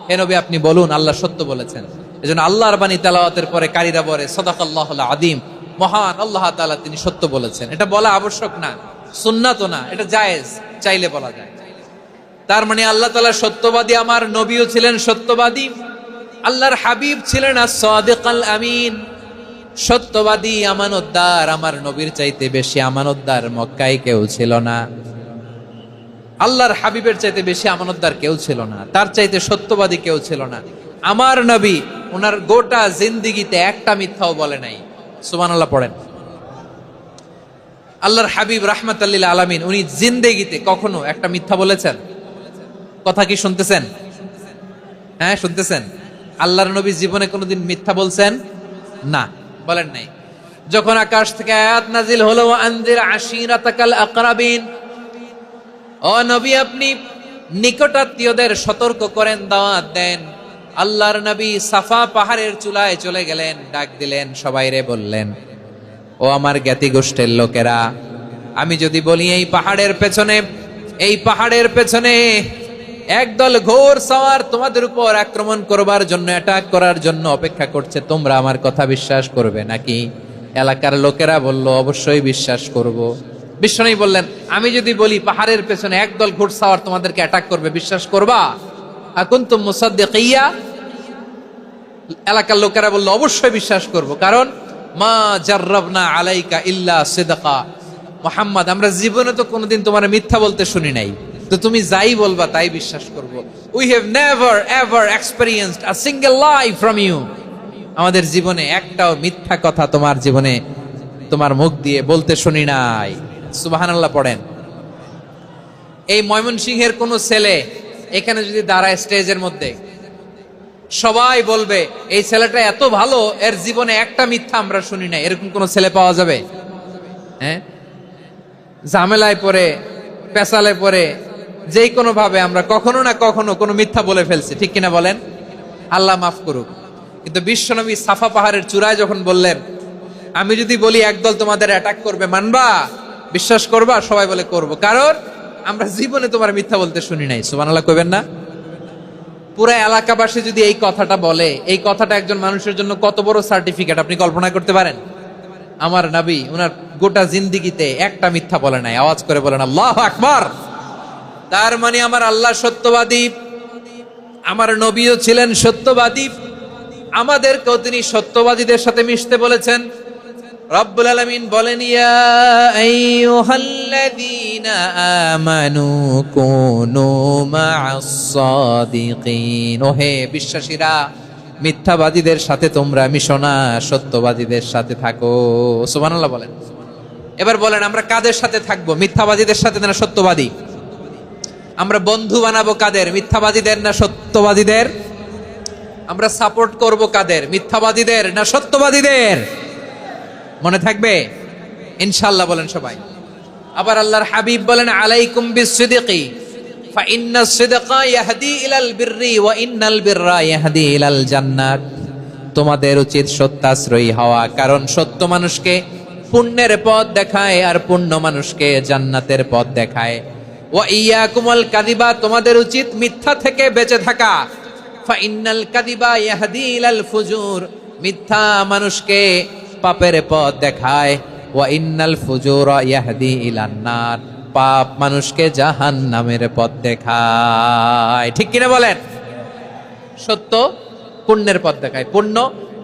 হে নবী আপনি বলুন আল্লাহ সত্য বলেছেন। এজন্য আল্লাহর বাণী তেলাওয়াতের পরে কারীরা বলে সাদাকাল্লাহুল আযীম, মহান আল্লাহ তাআলা তিনি সত্য বলেছেন। এটা বলা আবশ্যক না, সুন্নাতও না, এটা জায়েজ, চাইলে বলা যায়। তার মানে আল্লাহ তাআলা সত্যবাদী, আমার নবীও ছিলেন সত্যবাদী, আল্লাহর হাবিব ছিলেন as-সাদিকাল আমিন, সত্যবাদী আমানতদার। আমার নবীর চাইতে বেশি আমানতদার মক্কায় কেউ ছিল না, আল্লাহর হাবিবের চাইতে বেশি আমানতদার কেউ ছিল না, তার চাইতে সত্যবাদী কেউ ছিল না। আমার নবী ওনার গোটা জিন্দেগিতে একটা মিথ্যাও বলে নাই। সুবহানাল্লাহ পড়েন। আল্লাহর হাবিব রাহমাতাল লিল আলামিন উনি জিন্দেগিতে কখনো একটা মিথ্যা বলেছেন? কথা কি শুনতেছেন? হ্যাঁ শুনতেছেন? আল্লাহর নবী জীবনে কোনোদিন মিথ্যা বলছেন? না, বলেন নাই। যখন আকাশ থেকে আয়াত নাজিল হলো আনজির আশিরাতাকাল আকরাবিন, ও নবী আপনি নিকটাত্মীয়দের সতর্ক করেন, দাওয়াত দেন। আল্লাহর নবী সাফা পাহাড়ের চূড়ায় চলে গেলেন, ডাক দিলেন, সবাই রে বললেন, ও আমার জ্ঞাতি গোষ্ঠীর লোকেরা, আমি যদি বলি এই পাহাড়ের পেছনে একদল ঘোর সওয়ার তোমাদের উপর আক্রমণ করবার জন্য, অ্যাটাক করার জন্য অপেক্ষা করছে, তোমরা আমার কথা বিশ্বাস করবে নাকি? এলাকার লোকেরা বলল, অবশ্যই বিশ্বাস করব। বিশ্বনবী বললেন, আমি যদি বলি পাহাড়ের পেছনে একদল ঘোড়সাওয়ার তোমাদেরকে অ্যাটাক করবে, বিশ্বাস করবা? আকুনতুম মুসাদ্দিকিয়া? এলাকার লোকেরা বলল, অবশ্যই বিশ্বাস করব, কারণ মা জাররাবনা আলাইকা ইল্লা সিদকা। মুহাম্মদ, আমরা জীবনে তো কোনোদিন তোমার মিথ্যা বলতে শুনি নাই, তো তুমি যাই বলবা তাই বিশ্বাস করব। We have never ever experienced a single lie from you. আমাদের জীবনে একটাও মিথ্যা কথা তোমার জীবনে, তোমার মুখ দিয়ে বলতে শুনি নাই। সুবহানাল্লাহ পড়েন। এই ময়মনসিংহের কোন ছেলে এখানে যদি দাঁড়ায় স্টেজের মধ্যে, সবাই বলবে এই ছেলেটা এত ভালো, এর জীবনে একটা মিথ্যা আমরা শুনি নাই। এরকম কোন ছেলে পাওয়া যাবে? হ্যাঁ, ঝামেলায় পড়ে, পেশালে পড়ে, যেই কোনো ভাবে আমরা কখনো না কখনো কোনো মিথ্যা বলে ফেলছি, ঠিক কিনা বলেন? আল্লাহ মাফ করুক। কিন্তু বিশ্বনবী সাফা পাহাড়ের চূড়ায় যখন বললেন, আমি যদি বলি একদল তোমাদের অ্যাটাক করবে, মানবা? বিশ্বাস করবা? সবাই বলে করব, কারণ আমরা জীবনে তোমার মিথ্যা বলতে শুনি নাই। সুবহানাল্লাহ কইবেন না? পুরো এলাকাবাসী যদি এই কথাটা বলে, এই কথাটা একজন মানুষের জন্য কত বড় সার্টিফিকেট আপনি কল্পনা করতে পারেন? আমার নবী ওনার গোটা জিন্দিগিতে একটা মিথ্যা বলে নাই। আওয়াজ করে বলেন আল্লাহু আকবার। তার মানে আমার আল্লাহ সত্যবাদী, আমার নবীও ছিলেন সত্যবাদী, আমাদেরকেও তিনি সত্যবাদীদের সাথে মিশতে বলেছেন। রব্বুল আলামিন বলেন, ইয়া আইয়ুহাল্লাযীনা আমানু কুনু মা'আস সাদিকিন। ওহে বিশ্বাসীরা, মিথ্যাবাদীদের সাথে তোমরা মিশো না, সত্যবাদীদের সাথে থাকো। সুবহানাল্লাহ বলেন। এবার বলেন, আমরা কাদের সাথে থাকবো? মিথ্যাবাদীদের সাথে না সত্যবাদী? আমরা বন্ধু বানাবো কাদের? মিথ্যাবাদীদের না সত্যবাদীদের? আমরা সাপোর্ট করব কাদের? মিথ্যাবাদীদের না সত্যবাদীদের? মনে থাকবে ইনশাআল্লাহ বলেন সবাই। আবার আল্লাহর হাবিব বলেন, আলাইকুম বিসসিদকি ফাইন্নাস সিদকা ইয়াহদি ইলাল বিররি ওয়া ইন্নাল বিররা ইয়াহদি ইলাল জান্নাত। তোমাদের উচিত সত্যাশ্রয়ী হওয়া, কারণ সত্য মানুষকে পুণ্যের পথ দেখায় আর পুণ্য মানুষকে জান্নাতের পথ দেখায়। ওয়া ইয়াকুমুল কাযিবা, তোমাদের উচিত মিথ্যা থেকে বেঁচে থাকা। ফাইন্নাল কাযিবা ইয়াহদি ইলাল ফুজুর, মিথ্যা মানুষকে পাপের পথ দেখায়। ওয়া ইন্নাল ফুজুরা ইয়াহদি ইলান নার, পাপ মানুষকে জাহান্নামের পথ দেখায়। ঠিক কিনা বলেন? সত্য পুণ্যের পথ দেখায়, পুণ্য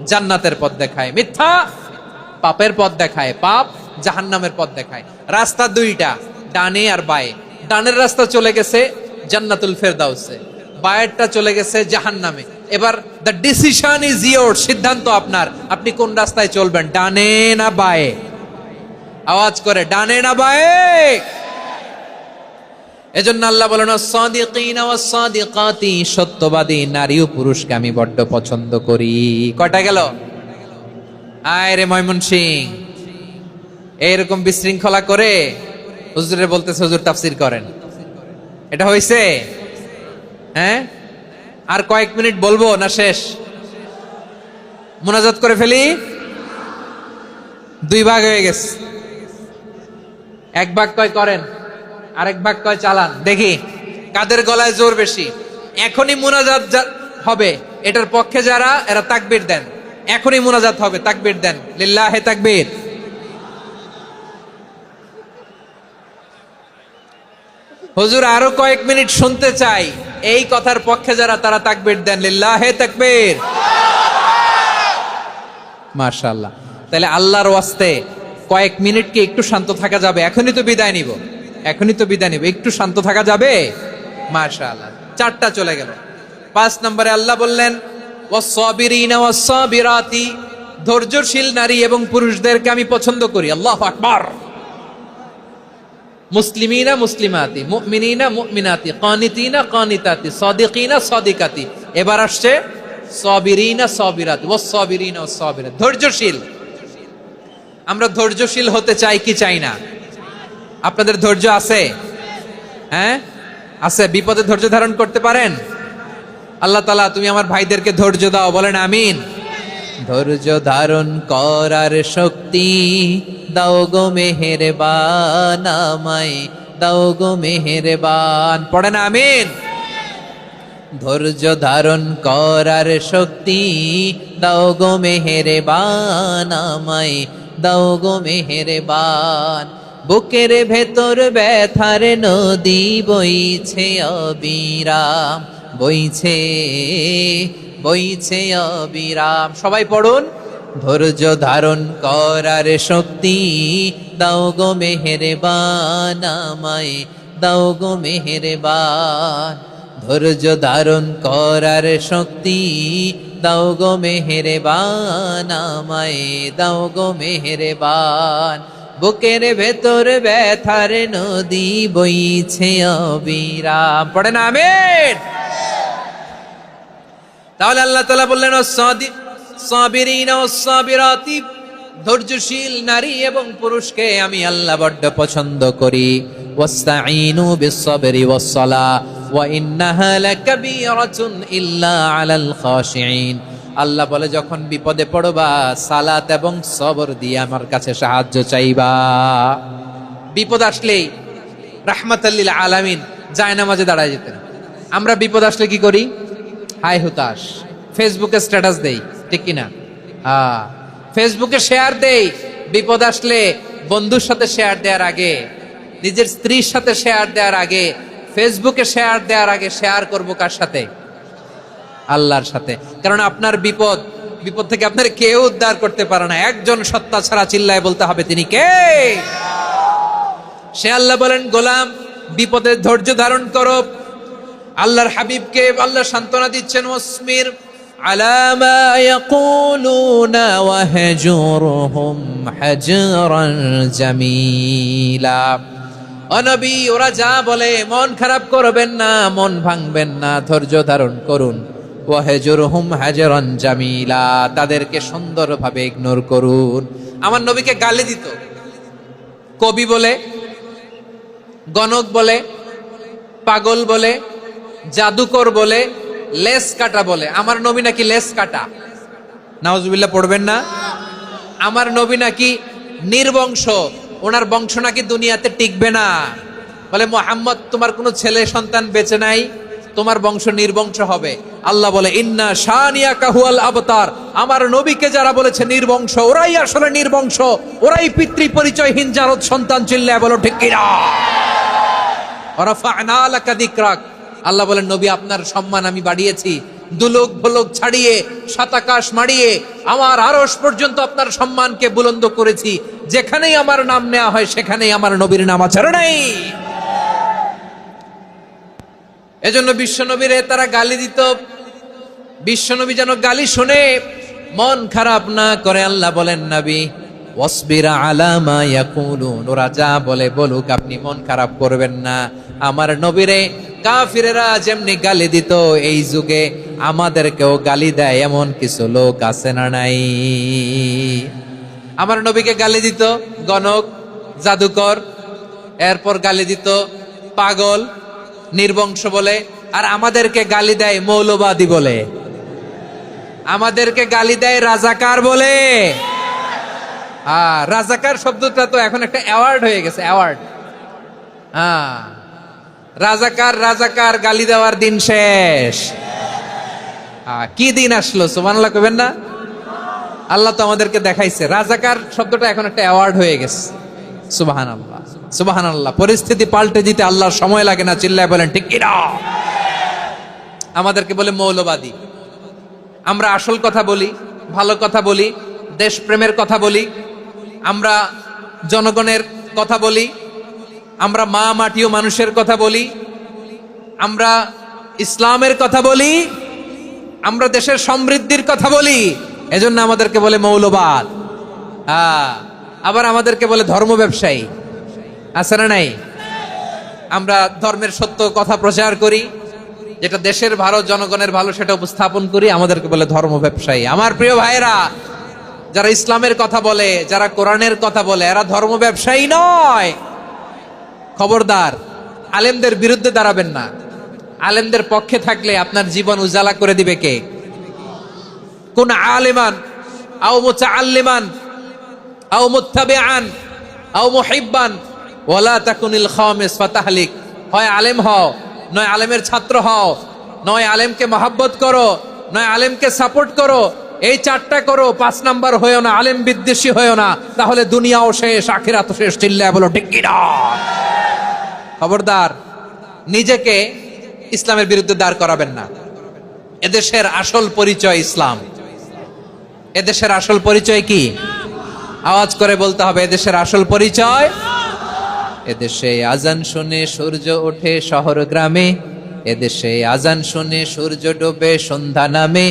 জান্নাতের পথ দেখায়, মিথ্যা পাপের পথ দেখায়, পাপ জাহান্নামের পথ দেখায়। রাস্তা দুইটা, ডানে আর বায়ে। ডানের রাস্তা চলে গেছে জান্নাতুল ফেরদাউসে, বায়েরটা চলে গেছে জাহান্নামে। এবার দ্য ডিসিশন ইজ ইয়োর, সিদ্ধান্ত আপনার, আপনি কোন রাস্তায় চলবেন, ডানে না বায়ে? আওয়াজ করে, ডানে না বায়ে? এজন্য আল্লাহ বলেন, সাদিকিনা ওয়াস সাদিকাতি, সত্যবাদী নারী ও পুরুষকে আমি বড্ড পছন্দ করি। কয়টা গেল? আয় রে ময়মনসিং, এইরকম বিশৃঙ্খলা করে হুজুরে বলতেছে হুজুর তাফসীর করেন, এটা হইছে? হ্যাঁ, আর কয়েক মিনিট বলবো না শেষ? মুনাজাত করে ফেলি। দুই ভাগ হয়ে গেছে, এক ভাগ কয় করেন, আরেক ভাগ কয় চালান। দেখি কাদের গলায় জোর বেশি। এখনই মুনাজাত হবে, এটার পক্ষে যারা, এরা তাকবীর দেন। এখনই মুনাজাত হবে, তাকবীর দেন, লিল্লাহে তাকবীর। হুজুর আরো কয়েক মিনিট শুনতে চাই, এই কথার পক্ষে যারা, তারা তাকবীর দেন, লিল্লাহে তাকবীর। মাশাআল্লাহ। তাহলে আল্লাহর ওয়াস্তে কয়েক মিনিট কি একটু শান্ত থাকা যাবে? এখনই তো বিদায় নিব, এখনই তো বিদায় নিব, একটু শান্ত থাকা যাবে? মাশাআল্লাহ। চারটা চলে গেল। 5 নম্বরে আল্লাহ বললেন, ওয়াস-সাবিরিনা ওয়াস-সাবিরাতি, ধৈর্যশীল নারী এবং পুরুষদেরকে আমি পছন্দ করি। আল্লাহু আকবার। মুসলিমিনা মুসলিমাতি, মুমিনিনা মুমিনাতি, কানিতিনা কানিতাতি, সাদিকিনা সাদিকাতি। এবার আসছে সাবিরিনা সাবিরাতি, ওয়াস-সাবিরিনা ওয়াস-সাবিরাত, ধৈর্যশীল। আমরা ধৈর্যশীল হতে চাই কি চাই না? আপনাদের ধৈর্য আছে? হ্যাঁ আছে? বিপদে ধৈর্য ধারণ করতে পারেন? আল্লাহ তাআলা তুমি আমার ভাইদেরকে ধৈর্য দাও, বলেন আমিন। ধৈর্য ধারণ করার শক্তি দাও গো মেহেরবান, আমায় দাও গো মেহেরবান, পড়েন আমিন। ধৈর্য ধারণ করার শক্তি দাও গো মেহেরবান, আমায় দাও গো মেহেরবান। বুকের ভেতর ব্যথার নদী বইছে অবিরাম, বইছে বইছে অবিরাম। সবাই পড়ুন, ধৈর্য ধারণ করার শক্তি দাও গো মেহেরবান, আমায় দাও গো মেহেরবান। ধৈর্য ধারণ করার শক্তি দাও গো মেহেরবান, আমায় দাও গো মেহেরবান। বুকের ভেতর ব্যথার নদী বইছে অবিরাম, পড়েন আমিন। তাহলে আল্লাহ তাআলা বললেন সাবিরিনা ওয়াস-সাবিরাতি, ধৈর্যশীল নারী এবং পুরুষকে আমি আল্লাহ বড্ড পছন্দ করি। ওয়াস্তাঈনু বিস-সাবরি ওয়াস-সালাহ ওয়া ইন্নাহা লাকাবীরাতুন ইল্লা আলাল খাশিঈন। আল্লাহ বলে যখন বিপদে পড়বা সালাত এবং সবর দিয়ে আমার কাছে সাহায্য চাইবা। বিপদ আসলেই রাহমাতাল লিল আলামিন জায়নামাজে দাঁড়ায় যেতেন। আমরা বিপদ আসলে কি করি? হাই হুতাশ, ফেসবুকে স্ট্যাটাস দেই, ঠিক কিনা? ফেসবুকে শেয়ার দেই। বিপদ আসলে বন্ধুর সাথে শেয়ার দেওয়ার আগে, নিজের স্ত্রীর সাথে শেয়ার দেওয়ার আগে, ফেসবুকে শেয়ার দেওয়ার আগে শেয়ার করব কার সাথে? আল্লাহর সাথে। কারণ আপনার বিপদ থেকে আপনার কেউ উদ্ধার করতে পারে না, একজন সত্তা ছাড়া। চিল্লায় বলতে হবে তিনি কে? সে আল্লাহ বলেন, গোলাম বিপদে ধৈর্য ধারণ করো। আল্লাহর হাবিবকে আল্লাহ সান্ত্বনা দিচ্ছেন, ওয়াসমির আলা মা ইয়াকুলুনা ওয়াহজুরহুম হাজরান জামিলা। ও নবী, ওরা যা বলে মন খারাপ করবেন না, মন ভাঙবেন না, ধৈর্য ধারণ করুন। ওয়াহজুরহুম হাজরান জামিলা, তাদেরকে সুন্দরভাবে ইগনোর করুন। আমার নবীকে গালি দিত কবি বলে, গণক বলে, পাগল বলে, জাদুকর বলে, লেস কাটা বলে। আমার নবী নাকি লেস কাটা, নাউজুবিল্লাহ পড়বেন না। আমার নবী নাকি নির্বংশ, ওনার বংশ নাকি দুনিয়াতে টিকবে না। বলে মুহাম্মদ তোমার কোনো ছেলে সন্তান বেঁচে নাই, তোমার বংশ নির্বংশ হবে। আল্লাহ বলে ইন্না শানিয়াকা হুয়াল আবতার। আমার নবীকে যারা বলেছে নির্বংশ, ওরাই আসলে নির্বংশ, ওরাই পিতৃ পরিচয়হীন জারদ সন্তান। চিল্লায় বলো ঠিক কিনা? ওয়ারাফা'না লাকা যিকরাক। আল্লাহ বলেন নবী আপনার সম্মান আমি বাড়িয়েছি, দুলোক ভোলোক ছাড়িয়ে, সাতাকাশ মাড়িয়ে আমার আরশ পর্যন্ত আপনার সম্মানকে বুলন্দ করেছি। যেখানেই আমার নাম নেওয়া হয় সেখানেই আমার নবীর নাম আছে, নাই? এজন্য বিশ্বনবীরে তারা গালি দিত। বিশ্বনবী যেন গালি শুনে মন খারাপ না করে। আল্লাহ বলেন নবী ওয়াসবির আলা মা ইয়াকুলুন, ওরা যা বলে বলুক, আপনি মন খারাপ করবেন না। আমার নবীরে কাফিরেরা যেমনি গালি দিত, এই যুগে আমাদেরকেও গালি দেয় এমন কিছু লোক আছে না নাই? আমার নবীকে গালি দিত গণক, জাদুকর, এরপর গালি দিত পাগল, নির্বংশ বলে। আর আমাদেরকে গালি দেয় মৌলবাদী বলে, আমাদেরকে গালি দেয় রাজাকার বলে। রাজাকার শব্দটা তো এখন একটা অ্যাওয়ার্ড হয়ে গেছে, অ্যাওয়ার্ড। রাজাকার রাজাকার গালি দেওয়ার দিন শেষ। কি দিন আসলো, সুবহানাল্লাহ কইবেন না? আল্লাহ তো আমাদেরকে দেখাইছে। রাজাকার শব্দটা এখন একটা অ্যাওয়ার্ড হয়ে গেছে। সুবহানাল্লাহ, সুবহানাল্লাহ। পরিস্থিতি পাল্টে দিতে আল্লাহর সময় লাগে না। চিল্লায় বলেন ঠিক কি না? আমাদেরকে বলে মৌলবাদী। আমরা আসল কথা বলি, ভালো কথা বলি, দেশপ্রেমের কথা বলি, আমরা জনগণের কথা বলি, আমরা মা মাটি ও মানুষের কথা বলি, আমরা ইসলামের কথা বলি, আমরা দেশের সমৃদ্ধির কথা বলি। এজন্য আমাদেরকে বলে মৌলবাদ। আবার আমাদেরকে বলে ধর্ম ব্যবসায়ী, আছে না নাই? আমরা ধর্মের সত্য কথা প্রচার করি, যেটা দেশের ভালো, জনগণের ভালো, সেটা উপস্থাপন করি। আমাদেরকে বলে ধর্ম ব্যবসায়ী। আমার প্রিয় ভাইরা, যারা ইসলামের কথা বলে, যারা কোরআনের কথা বলে, এরা ধর্ম ব্যবসায়ী নয়। খবরদার, আলেমদের বিরুদ্ধে দাঁড়াবেন না। আলেমদের পক্ষে থাকলে আপনার জীবন উজালা করে দিবে কে? কোন আলেমান আও মুতাআল্লিমান আও মুত্তাবিআন আও মুহিব্বান ওয়ালা তাকুনিল খামিস ফাতাহলিক। হয় আলেম হও, নয় আলেমের ছাত্র হও, নয় আলেমকে মহব্বত করো, নয় আলেমকে সাপোর্ট করো। এই চারটা করো, 5 নাম্বার হয়েও না, আলেম বিদ্বেষী হয়েও না, তাহলে দুনিয়াও শেষ আখিরাতও শেষ। চিল্লায় বলো ঠিক কি না? খবরদার, নিজেকে ইসলামের বিরুদ্ধে দাঁড় করাবেন না। এদেশের আসল পরিচয় ইসলাম। এদেশের আসল পরিচয় কি? আওয়াজ করে বলতে হবে, এদেশের আসল পরিচয়। এদেশে আজান শুনে সূর্য ওঠে শহর গ্রামে, এদেশে আজান শুনে সূর্য ডোবে সন্ধ্যা নামে,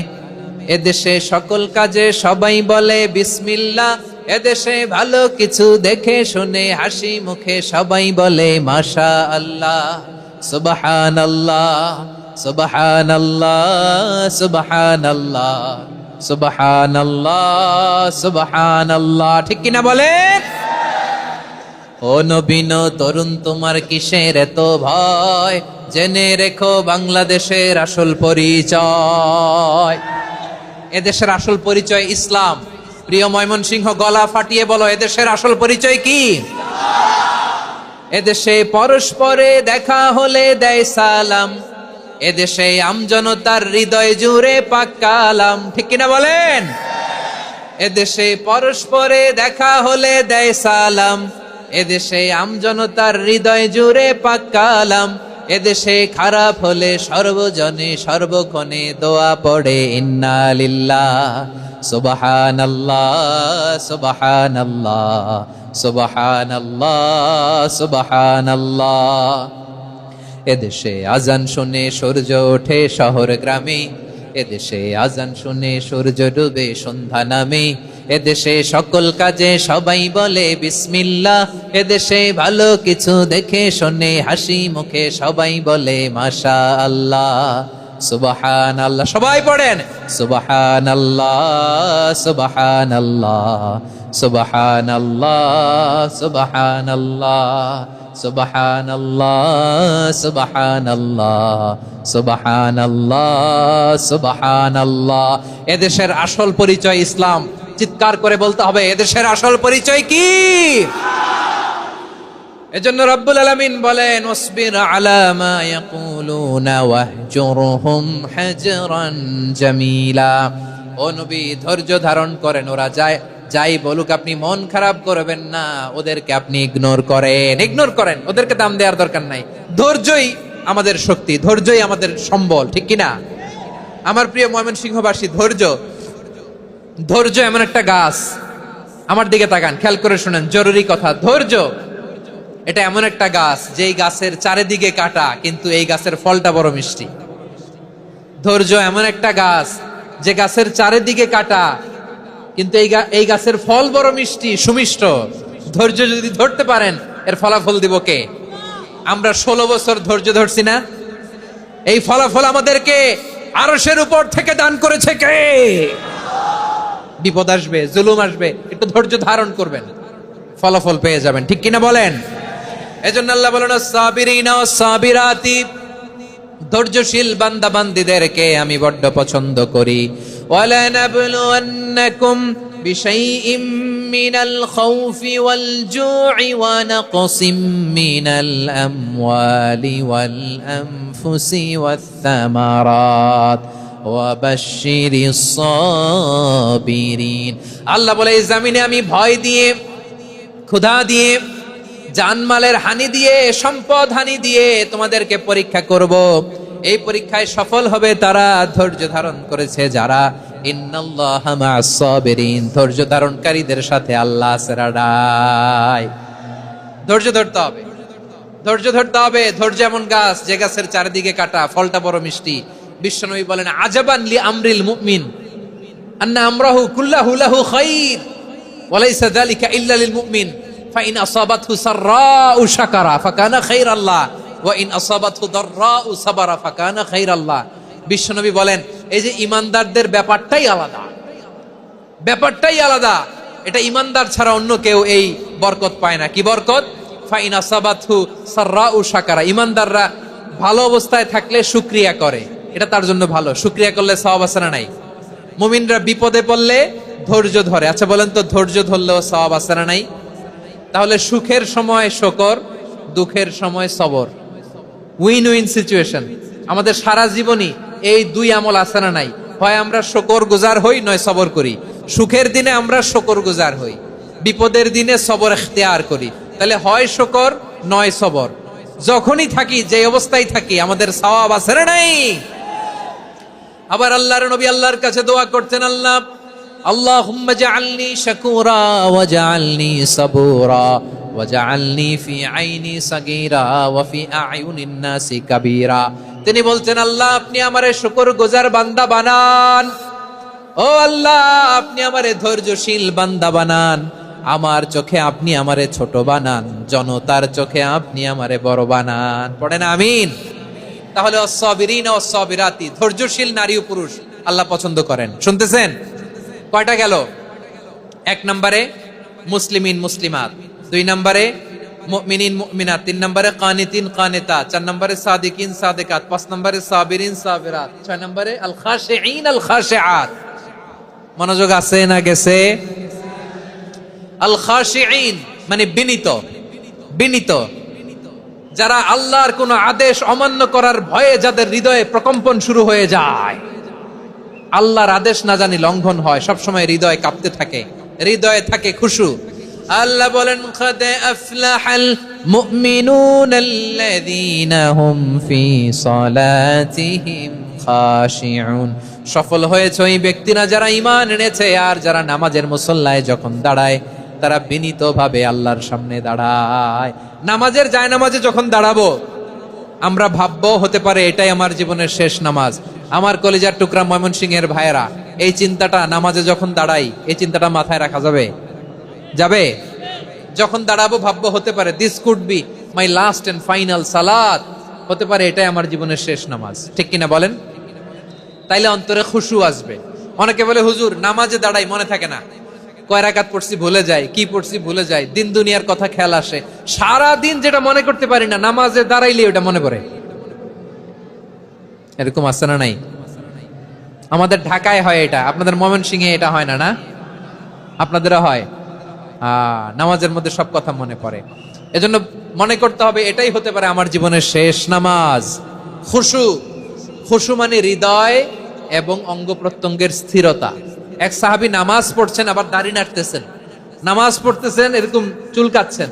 এদেশে সকল কাজে সবাই বলে বিসমিল্লাহ, এদেশে ভালো কিছু দেখে শুনে হাসি মুখে সবাই বলে মাশা আল্লাহ, সুবহানাল্লাহ সুবহানাল্লাহ সুবহানাল্লাহ সুবহানাল্লাহ সুবহানাল্লাহ। ঠিক কিনা বলেন? ও নবীন তরুণ, তোমার কিসের এত ভয়? জেনে রেখো বাংলাদেশের আসল পরিচয়। এদেশের আসল পরিচয় ইসলাম। প্রিয় ময়মনসিংহ, গলা ফাটিয়ে বলো, এদেশের আসল পরিচয় কি? এদেশে পরস্পরে দেখা হলে দেয় সালাম, এদেশে আমজনতার হৃদয় জুড়ে পাক কালাম। ঠিক কিনা বলেন? এদেশে পরস্পরে দেখা হলে দেয় সালাম, এদেশে আমজনতার হৃদয় জুড়ে পাক কালাম, এদেশে খারাপ হলে সর্বজনে সর্বক্ষণে দোয়া পড়ে ইন্না লিল্লাহ সুবহানাল্লাহ সুবহানাল্লাহ সুবহানাল্লাহ সুবহানাল্লাহ। এদেশে আজান শুনে সূর্য ওঠে শহর গ্রামে, এদেশে আজান শুনে সূর্য ডুবে সন্ধ্যা নামে, এদেশে সকল কাজে সবাই বলে বিসমিল্লাহ, এদেশে ভালো কিছু দেখে শুনে হাসি মুখে সবাই বলে মাশা আল্লাহ সুবহানাল্লাহ। সবাই পড়েন সুবহানাল্লাহ সুবহানাল্লাহ সুবহানাল্লাহ সুবহানাল্লাহ সুবহানাল্লাহ সুবহানাল্লাহ সুবহানাল্লাহ সুবহানাল্লাহ। এদেশের আসল পরিচয় ইসলাম। চিৎকার করে বলতে হবে, এদেশের আসল পরিচয় কি? এজন্য রব্বুল আলামিন বলেন, ওয়াসবির আলা মা ইয়াকুলুনা ওয়াহজুরহুম হাজরান জামিলা। ও নবী, ধৈর্য ধারণ করেন, ওরা যাই বলুক আপনি মন খারাপ করবেন না, ওদেরকে আপনি ইগনোর করেন, ওদেরকে দাম দেওয়ার দরকার নাই। ধৈর্যই আমাদের শক্তি, ধৈর্যই আমাদের সম্বল। ঠিক কিনা? আমার প্রিয় ময়মনসিংহবাসী, ধৈর্য এমন একটা গাছ। আমার দিকে তাকান, খেয়াল করে শুনেন, জরুরি কথা। ধৈর্য এটা এমন একটা গাছ যেই গাছের চারিদিকে কাটা, কিন্তু এই গাছের ফলটা বড় মিষ্টি। ধৈর্য এমন একটা গাছ যে গাছের চারিদিকে কাটা, কিন্তু এই গাছের ফল বড় মিষ্টি, সুমিষ্ট। ধৈর্য যদি ধরতে পারেন, এর ফলাফল দিব কে? আমরা 16 বছর ধৈর্য ধরছি না? এই ফলাফল আমাদেরকে আরশের উপর থেকে দান করেছে কে? বিপদ আসবে, জুলুম আসবে, একটু ধৈর্য ধারণ করবেন, ফলাফল পেয়ে যাবেন। ঠিক কিনা বলেন? এজন্য আল্লাহ বলেন, সাবিরিনা ওয়াস সাবিরাতি, ধৈর্যশীল বান্দা বান্দীদেরকে আমি বড্ড পছন্দ করি। ওয়ালা নাবলুওয়ান্নাকুম বিশাইইম মিনাল খাউফি ওয়াল জু'i ওয়া নাকসিম মিনাল আমওয়ালি ওয়াল আনফুসি ওয়াত থামারাত ওয়া বাশশিরিস সাবিরিন। আল্লাহ বলে, এই জমিনে আমি ভয় দিয়ে, ক্ষুধা দিয়ে, জানমালের হানি দিয়ে, সম্পদ হানি দিয়ে তোমাদেরকে পরীক্ষা করব। এই পরীক্ষায় সফল হবে তারা, ধৈর্য ধারণ করেছে যারা। ইন্নাল্লাহা মা'আস সাবিরিন, ধৈর্য ধারণকারীদের সাথে আল্লাহ আছে। ধৈর্য ধরতে হবে, ধৈর্য ধরতে হবে। ধৈর্য এমন গাছ যে গাছের চারিদিকে কাটা, ফলটা বড় মিষ্টি। বিশ্বনবী বলেন, আজাবান লি আমরিল মুমিন আন্না আমরাহু কুল্লাহু লাহু খাইর ওয়া লাইসা যালিকা ইল্লা লিল মুমিন ফাইন আসাবাতহু সাররাউ শাকারা ফাকানা খাইরাল্লাহ ওয়া ইন আসাবাতহু দাররাউ সাবারা ফাকানা খাইরাল্লাহ। বিশ্বনবী বলেন, এই যে ইমানদারদের ব্যাপারটাই আলাদা, ব্যাপারটাই আলাদা। এটা ইমানদার ছাড়া অন্য কেউ এই বরকত পায় না। কি বরকত? ফাইন আসাবাতহু সাররাউ শাকারা। ইমানদাররা ভালো অবস্থায় থাকলে শুকরিয়া করে, এটা তার জন্য ভালো। শুকরিয়া করলে সওয়াব আছে না নাই? মুমিনরা বিপদে পড়লে ধৈর্য ধরে। আচ্ছা বলেন তো, ধৈর্য ধরলেও সওয়াব আছে না নাই? তাহলে সুখের সময় শুকর, দুঃখের সময় সবর, উইন উইন সিচুয়েশন। আমাদের সারা জীবনই এই দুই আমল আছে না নাই? হয় আমরা শুকর গুজার হই, নয় সবর করি। সুখের দিনে আমরা শুকর গুজার হই, বিপদের দিনে সবর ইখতিয়ার করি। তাহলে হয় শুকর নয় সবর। যখনই থাকি, যে অবস্থায় থাকি, আমাদের সওয়াব আছে না নাই? আবার আল্লাহর নবী আল্লাহর কাছে দোয়া করতেন, আল্লাহ আল্লাহুম্মা জাআলনি শাকুরা ওয়া জাআলনি সাবুরা ওয়া জাআলনি ফি আইনি সাগীরা ওয়া ফি আ'য়ুনিন নাসি কাবীরা। তিনি বলতেন, আল্লাহ আপনি আমারে শুকরগুজার বান্দা বানান, ও আল্লাহ আপনি আমারে ধৈর্যশীল বান্দা বানান, আমার চোখে আপনি আমারে ছোট বানান, জনতার চোখে আপনি আমারে বড় বানান। পড়েন আমিন। তাহলে অস-সাবিরিন ও সাবিরাতি, ধৈর্যশীল নারী ও পুরুষ আল্লাহ পছন্দ করেন। শুনতেছেন? কয়টা গেল? এক নম্বরে মুসলিমিন মুসলিমাত, দুই নম্বরে মুমিনিন মুমিনাত, তিন নম্বরে কানিতিন কানিতাত, চার নম্বরে সাদিকিন সাদিকাত, পাঁচ নম্বরে সাবিরিন সাবিরাত, ছয় নম্বরে আল খাশিঈন আল খাশিআত। মনোযোগ আছে না গেছে? আল খাশিঈন মানে বিনীত, বিনীত, যারা আল্লাহর কোন আদেশ অমান্য করার ভয়ে যাদের হৃদয়ে প্রকম্পন শুরু হয়ে যায়, আল্লাহর আদেশ না জানি লঙ্ঘন হয়, সবসময় হৃদয় কাঁপতে থাকে, হৃদয়ে থাকে খুশু। আল্লাহ বলেন, কাদ আফলাহাল মুমিনুনাল্লাযীনা হুম ফি সালাতিহিম খাশিউন। সফল হয়েছে ওই ব্যক্তিরা যারা ঈমান এনেছে আর যারা নামাজের মুসল্লায় যখন দাঁড়ায় তারা বিনীতভাবে আল্লাহর সামনে দাঁড়ায়। নামাজের জায়নামাজে যখন দাঁড়াবো আমরা ভাববো হতে পারে এটাই আমার জীবনের শেষ নামাজ। আমার কলিজার টুকরা ময়মনসিংহের ভাইয়েরা, এই চিন্তাটা নামাজে যখন দাঁড়াই, এই চিন্তাটা মাথায় রাখা যাবে? যাবে? যখন দাঁড়াবো ভাববো হতে পারে this could be my last and final সালাত, হতে পারে এটাই আমার জীবনের শেষ নামাজ। ঠিক কিনা বলেন? তাইলে অন্তরে খুশু আসবে। অনেকে বলে হুজুর নামাজে দাঁড়াই মনে থাকে না, কয় রাকাত পড়ছি ভুলে যায়, কি পড়ছি ভুলে যায়, দিন দুনিয়ার কথা খেয়াল আসে, সারা দিন যেটা মনে করতে পারি না নামাজে দাঁড়াইলে ওটা মনে পড়ে। এরকম আছে না নাই? আমাদের ঢাকায় হয় এটা, আপনাদের ময়মনসিংহে এটা হয় না? না আপনাদেরও হয়? নামাজের মধ্যে সব কথা মনে পড়ে। এজন্য মনে করতে হবে এটাই হতে পারে আমার জীবনের শেষ নামাজ। খুশু, খুশু মানে হৃদয় এবং অঙ্গ প্রত্যঙ্গের স্থিরতা। এক সাহাবী নামাজ পড়ছেন আবার দাড়ি নাড়তেছেন, নামাজ পড়তেছেন এরকম চুলকাচ্ছেন।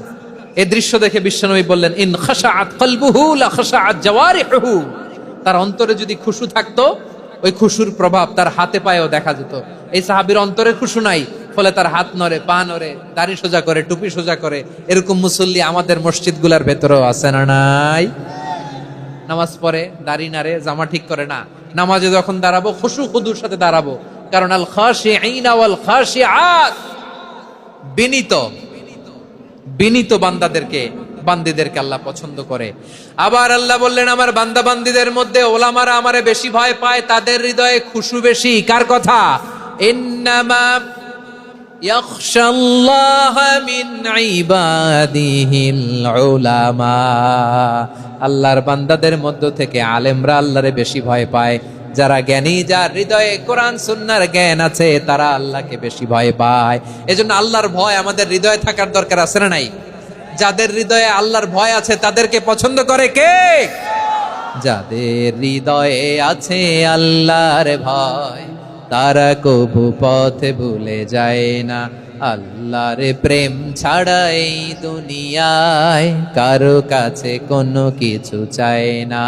এই দৃশ্য দেখে বিশ্বনবী বললেন, ইন খাশাআত কলবুহু লা খাশাআত জাওয়ারিহুহু। তার অন্তরে যদি খুশু থাকতো, ওই খুশুর প্রভাব তার হাতে পায়েও দেখা যেত। এই সাহাবীর অন্তরে খুশু নাই, ফলে তার হাত নড়ে, পা নড়ে, দাড়ি সোজা করে, টুপি সোজা করে। এরকম মুসল্লি আমাদের মসজিদগুলোর ভেতরেও আছে না নাই? নামাজ পড়ে, দাড়ি নাড়ে, জামা ঠিক করে না। নামাজে যখন দাঁড়াবো খুশু খুদুর সাথে দাঁড়াবো, কারণ আল খাশিঈনা ওয়াল খাশিআত, বিনীত, বিনীত বান্দাদেরকে, বান্দীদেরকে আল্লাহ পছন্দ করে। আবার আল্লাহ বললেন, আমার বান্দা বান্দীদের মধ্যে ওলামারা আমারে বেশি ভয় পায়, তাদের হৃদয়ে খুশু বেশি। কার কথা? ইন্নামা ইয়াখশাল্লাহা মিন ইবাদিহিল উলামা। আল্লাহর বান্দাদের মধ্য থেকে আলেমরা আল্লাহরে বেশি ভয় পায়। যারা জ্ঞানী, যার হৃদয়ে কোরআন সুন্নাহর জ্ঞান আছে, তারা আল্লাহকে বেশি ভয় পায়। এজন্য আল্লাহর ভয় আমাদের হৃদয়ে থাকার দরকার আছে না নাই? যাদের হৃদয়ে আল্লাহর ভয় আছে তাদেরকে পছন্দ করে কে? যাদের হৃদয়ে আছে আল্লাহর ভয়, তারা কবু পথে ভুলে যায় না। আল্লাহর প্রেম ছাড়া এই দুনিয়ায় কারো কাছে কোনো কিছু চায় না।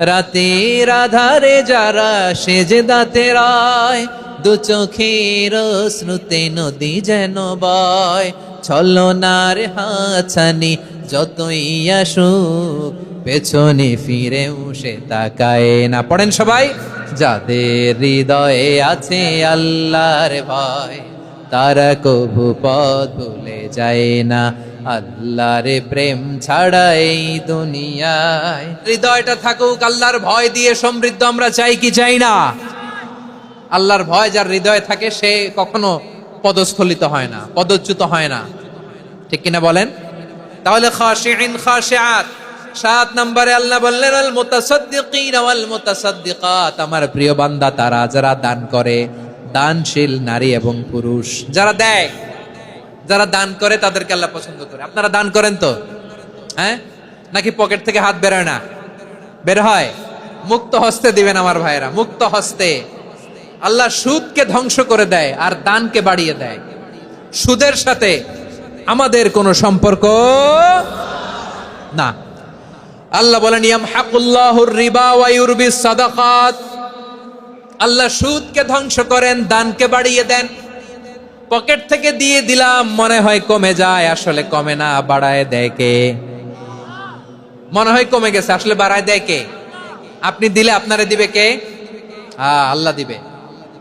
রাতের আধারে যারা সেজদাতে রায়, দু চোখের শ্রুতে নদী যেন বয়। ছলনার হাছানি যতই আসুক, পেছনে ফিরেও সে তাকায় না। পড়েন সবাই, যাদের হৃদয়ে আছে আল্লাহর ভয়, তারা কবু পথ ভুলে যায় না। আল্লাহর প্রেম ছাড়া এই দুনিয়ায়। হৃদয়টা থাকুক আল্লাহর ভয় দিয়ে সমৃদ্ধ। আমরা চাই কি চাই না? আল্লাহর ভয় যার হৃদয়ে থাকে সে কখনো পদস্খলিত হয় না, পদচ্যুত হয় না। ঠিক কিনা বলেন? তাহলে খাশিঈন খাশিআত, 7 নম্বরে আল্লাহ বললেন আল মুতাসাদ্দিকিন ওয়াল মুতাসাদ্দিকাত, আমার প্রিয় বান্দা তারা যারা দান করে, দানশীল নারী এবং পুরুষ যারা দেয়, যারা দান করে তাদেরকে আল্লাহ পছন্দ করে। আপনারা দান করেন তো? হ্যাঁ, নাকি পকেট থেকে হাত বেরোয় না? বের হয়। মুক্ত হস্তে দিবেন আমার ভাইরা, মুক্ত হস্তে। আল্লাহ সুদকে ধ্বংস করে দেয় আর দানকে বাড়িয়ে দেয়। সুদের সাথে আমাদের কোনো সম্পর্ক না। আল্লাহ বলেন ইয়ামহাকুল্লাহুর রিবা ওয়া ইউরবিস সাদাকাত, আল্লাহ সুদকে ধ্বংস করেন, দানকে বাড়িয়ে দেন। পকেট থেকে দিয়ে দিলাম, মনে হয় কমে যায়, আসলে কমে না, বাড়ায় দেয় কে? মনে হয় কমে গেছে, আসলে বাড়ায় দেয় কে? আপনি দিলে আপনারে দিবে কে? আল্লাহ দিবে।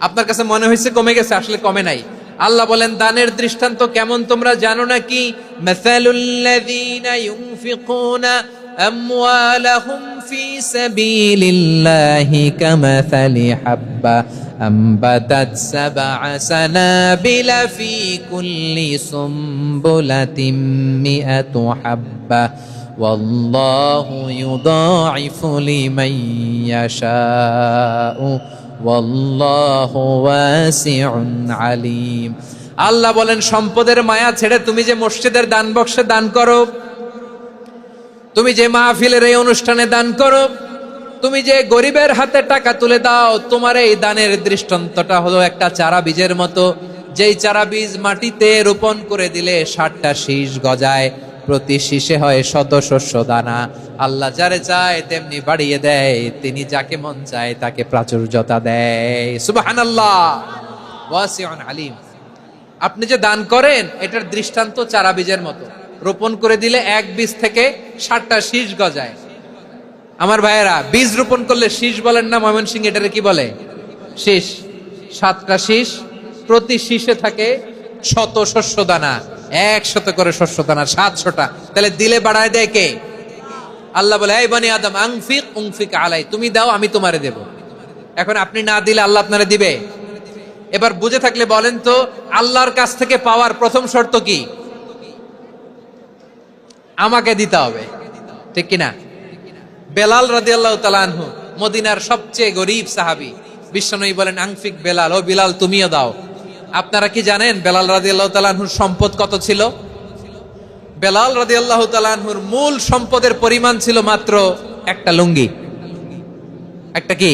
আপনার কাছে মনে হয়েছে কমে গেছে, আসলে কমে নাই। আল্লাহ বলেন দানের দৃষ্টান্ত কেমন তোমরা জানো নাকি? মাসালুল্লাযীনা ইউনফিকুনা আমওয়ালাহুম ফি সাবিলিল্লাহি কামাসালি হাব্বা আম্বাতাত সাবআ সানাবিলা ফি কুল্লি সুমবুলাতিন মিআতু হাব্বা ওয়াল্লাহু ইউদাঈফু লিমান ইয়াশাউ ওয়াল্লাহু ওয়াসিউন আলীম। আল্লাহ বলেন সম্পদের মায়া ছেড়ে তুমি যে মসজিদের দান বক্সে দান করো, তুমি যে মাহফিলের এই অনুষ্ঠানে দান করো, তুমি যে গরিবের হাতে টাকা তুলে দাও, তোমার এই দানের দৃষ্টান্তটা হলো একটা চারা বীজের মতো। যেই চারা বীজ মাটিতে রোপণ করে দিলে 60টা শীষ গজায়, প্রতি শীষে হয় শত শস্য দানা। আল্লাহ যারে চায় তেমনি বাড়িয়ে দেয়, তিনি যাকে মন চায় তাকে প্রাচুর্যতা দেয়। সুবহানাল্লাহ, ওয়াসিউন আলীম। আপনি যে দান করেন এটার দৃষ্টান্ত চারা বীজের মতো, রোপণ করে দিলে এক বীজ থেকে 60টা শীষ গজায়। আমার ভাইয়েরা, বীজ রোপণ করলে শীষ বলেন না ময়মনসিংহ, এটারে কি বলে? শীষ। 7টা শীষ, প্রতি শীষে থাকে শত শস্য দানা, 100 করে শস্য দানা, 700টা। তাহলে দিলে বাড়ায় দেয় কে? আল্লাহ বলে এই বনি আদম আনফিক উনফিক আলাই, তুমি দাও আমি তোমারে দেব। এখন আপনি না দিলে আল্লাহ আপনারে দিবে? এবার বুঝে থাকলে বলেন তো, আল্লাহর কাছ থেকে পাওয়ার প্রথম শর্ত কি? আমাকে দিতে হবে, ঠিক কিনা? বেলাল রাদিয়াল্লাহু তাআলা আনহু, মদিনার সবচেয়ে গরীব সাহাবী, বিশ্বনবী বলেন আনফিক বেলাল, ও বিলাল তুমিও দাও। আপনারা কি জানেন বেলাল রাদিয়াল্লাহু তাআলা আনহুর সম্পদ কত ছিল? বেলাল রাদিয়াল্লাহু তাআলা আনহুর মূল সম্পদের পরিমাণ ছিল মাত্র একটা লুঙ্গি। একটা কি?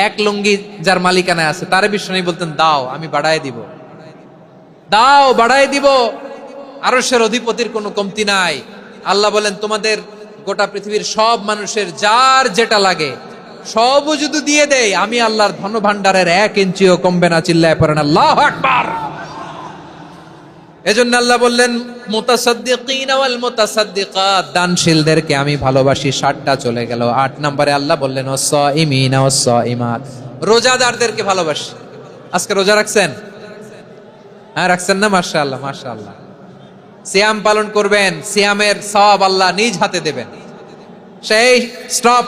এক লুঙ্গি যার মালিকানায় আছে, তারে বিশ্বনবী বলতেন দাও আমি বাড়ায় দিব, দাও বাড়ায় দিব। আরশের অধিপতির কোনো কমতি নাই। আল্লাহ বলেন তোমাদের গোটা পৃথিবীর সব মানুষের যার যেটা লাগে সব যদি দিয়ে দেয়, আমি আল্লাহর ধন ভান্ডারের 1 ইঞ্চিও কমবে না। চিল্লায় পড়েন আল্লাহু আকবার। এজন্য আল্লাহ বললেন মুতাসাদ্দিকিন ওয়াল মুতাসাদ্দিকাত, দানশীলদেরকে আমি ভালোবাসি। 60টা চলে গেল। 8 নম্বরে আল্লাহ বললেন ওয়াস-সাইমিনা ওয়াস-সাইমাত, রোজাদারদেরকে ভালোবাসি। আজকে রোজা রাখছেন? হ্যাঁ রাখছেন না? মাশাআল্লাহ মাশাআল্লাহ। সিয়াম পালন করবেন, সিয়ামের সওয়াব আল্লাহ নিজ হাতে দেবেন। সেই স্টপ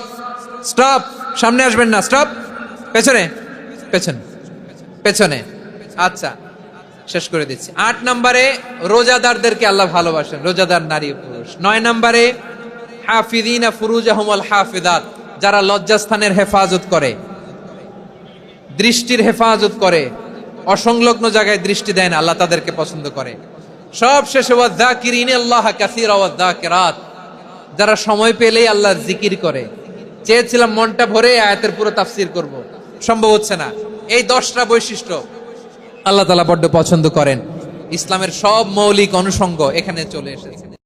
স্টপ, সামনে আসবেন না, স্টপ, পেছনে পেছনে পেছনে। আচ্ছা শেষ করে দিচ্ছি। 8 নম্বরে রোজাদারদেরকে আল্লাহ ভালোবাসেন, রোজাদার নারী পুরুষ। 9 নম্বরে হাফিযিনা ফুরুজাহুম ওয়াল হাফিযাত, যারা লজ্জাস্থানের হেফাজত করে, দৃষ্টির হেফাজত করে, অসংলগ্ন জায়গায় দৃষ্টি দেয় না, আল্লাহ তাদেরকে পছন্দ করে। সব শেষে ওয়াযাকিরিনাল্লাহ কাসীরা ওয়াযাকিরাত, যারা সময় পেলেই আল্লাহর জিকির করে। চেয়েছিলাম মনটা ভরে আয়াতের পুরো তাফসীর করব, সম্ভব হচ্ছে না। এই 10টা বৈশিষ্ট্য আল্লাহ তাআলা বড্ড পছন্দ করেন। ইসলামের সব মৌলিক অনুষঙ্গ এখানে চলে এসেছে।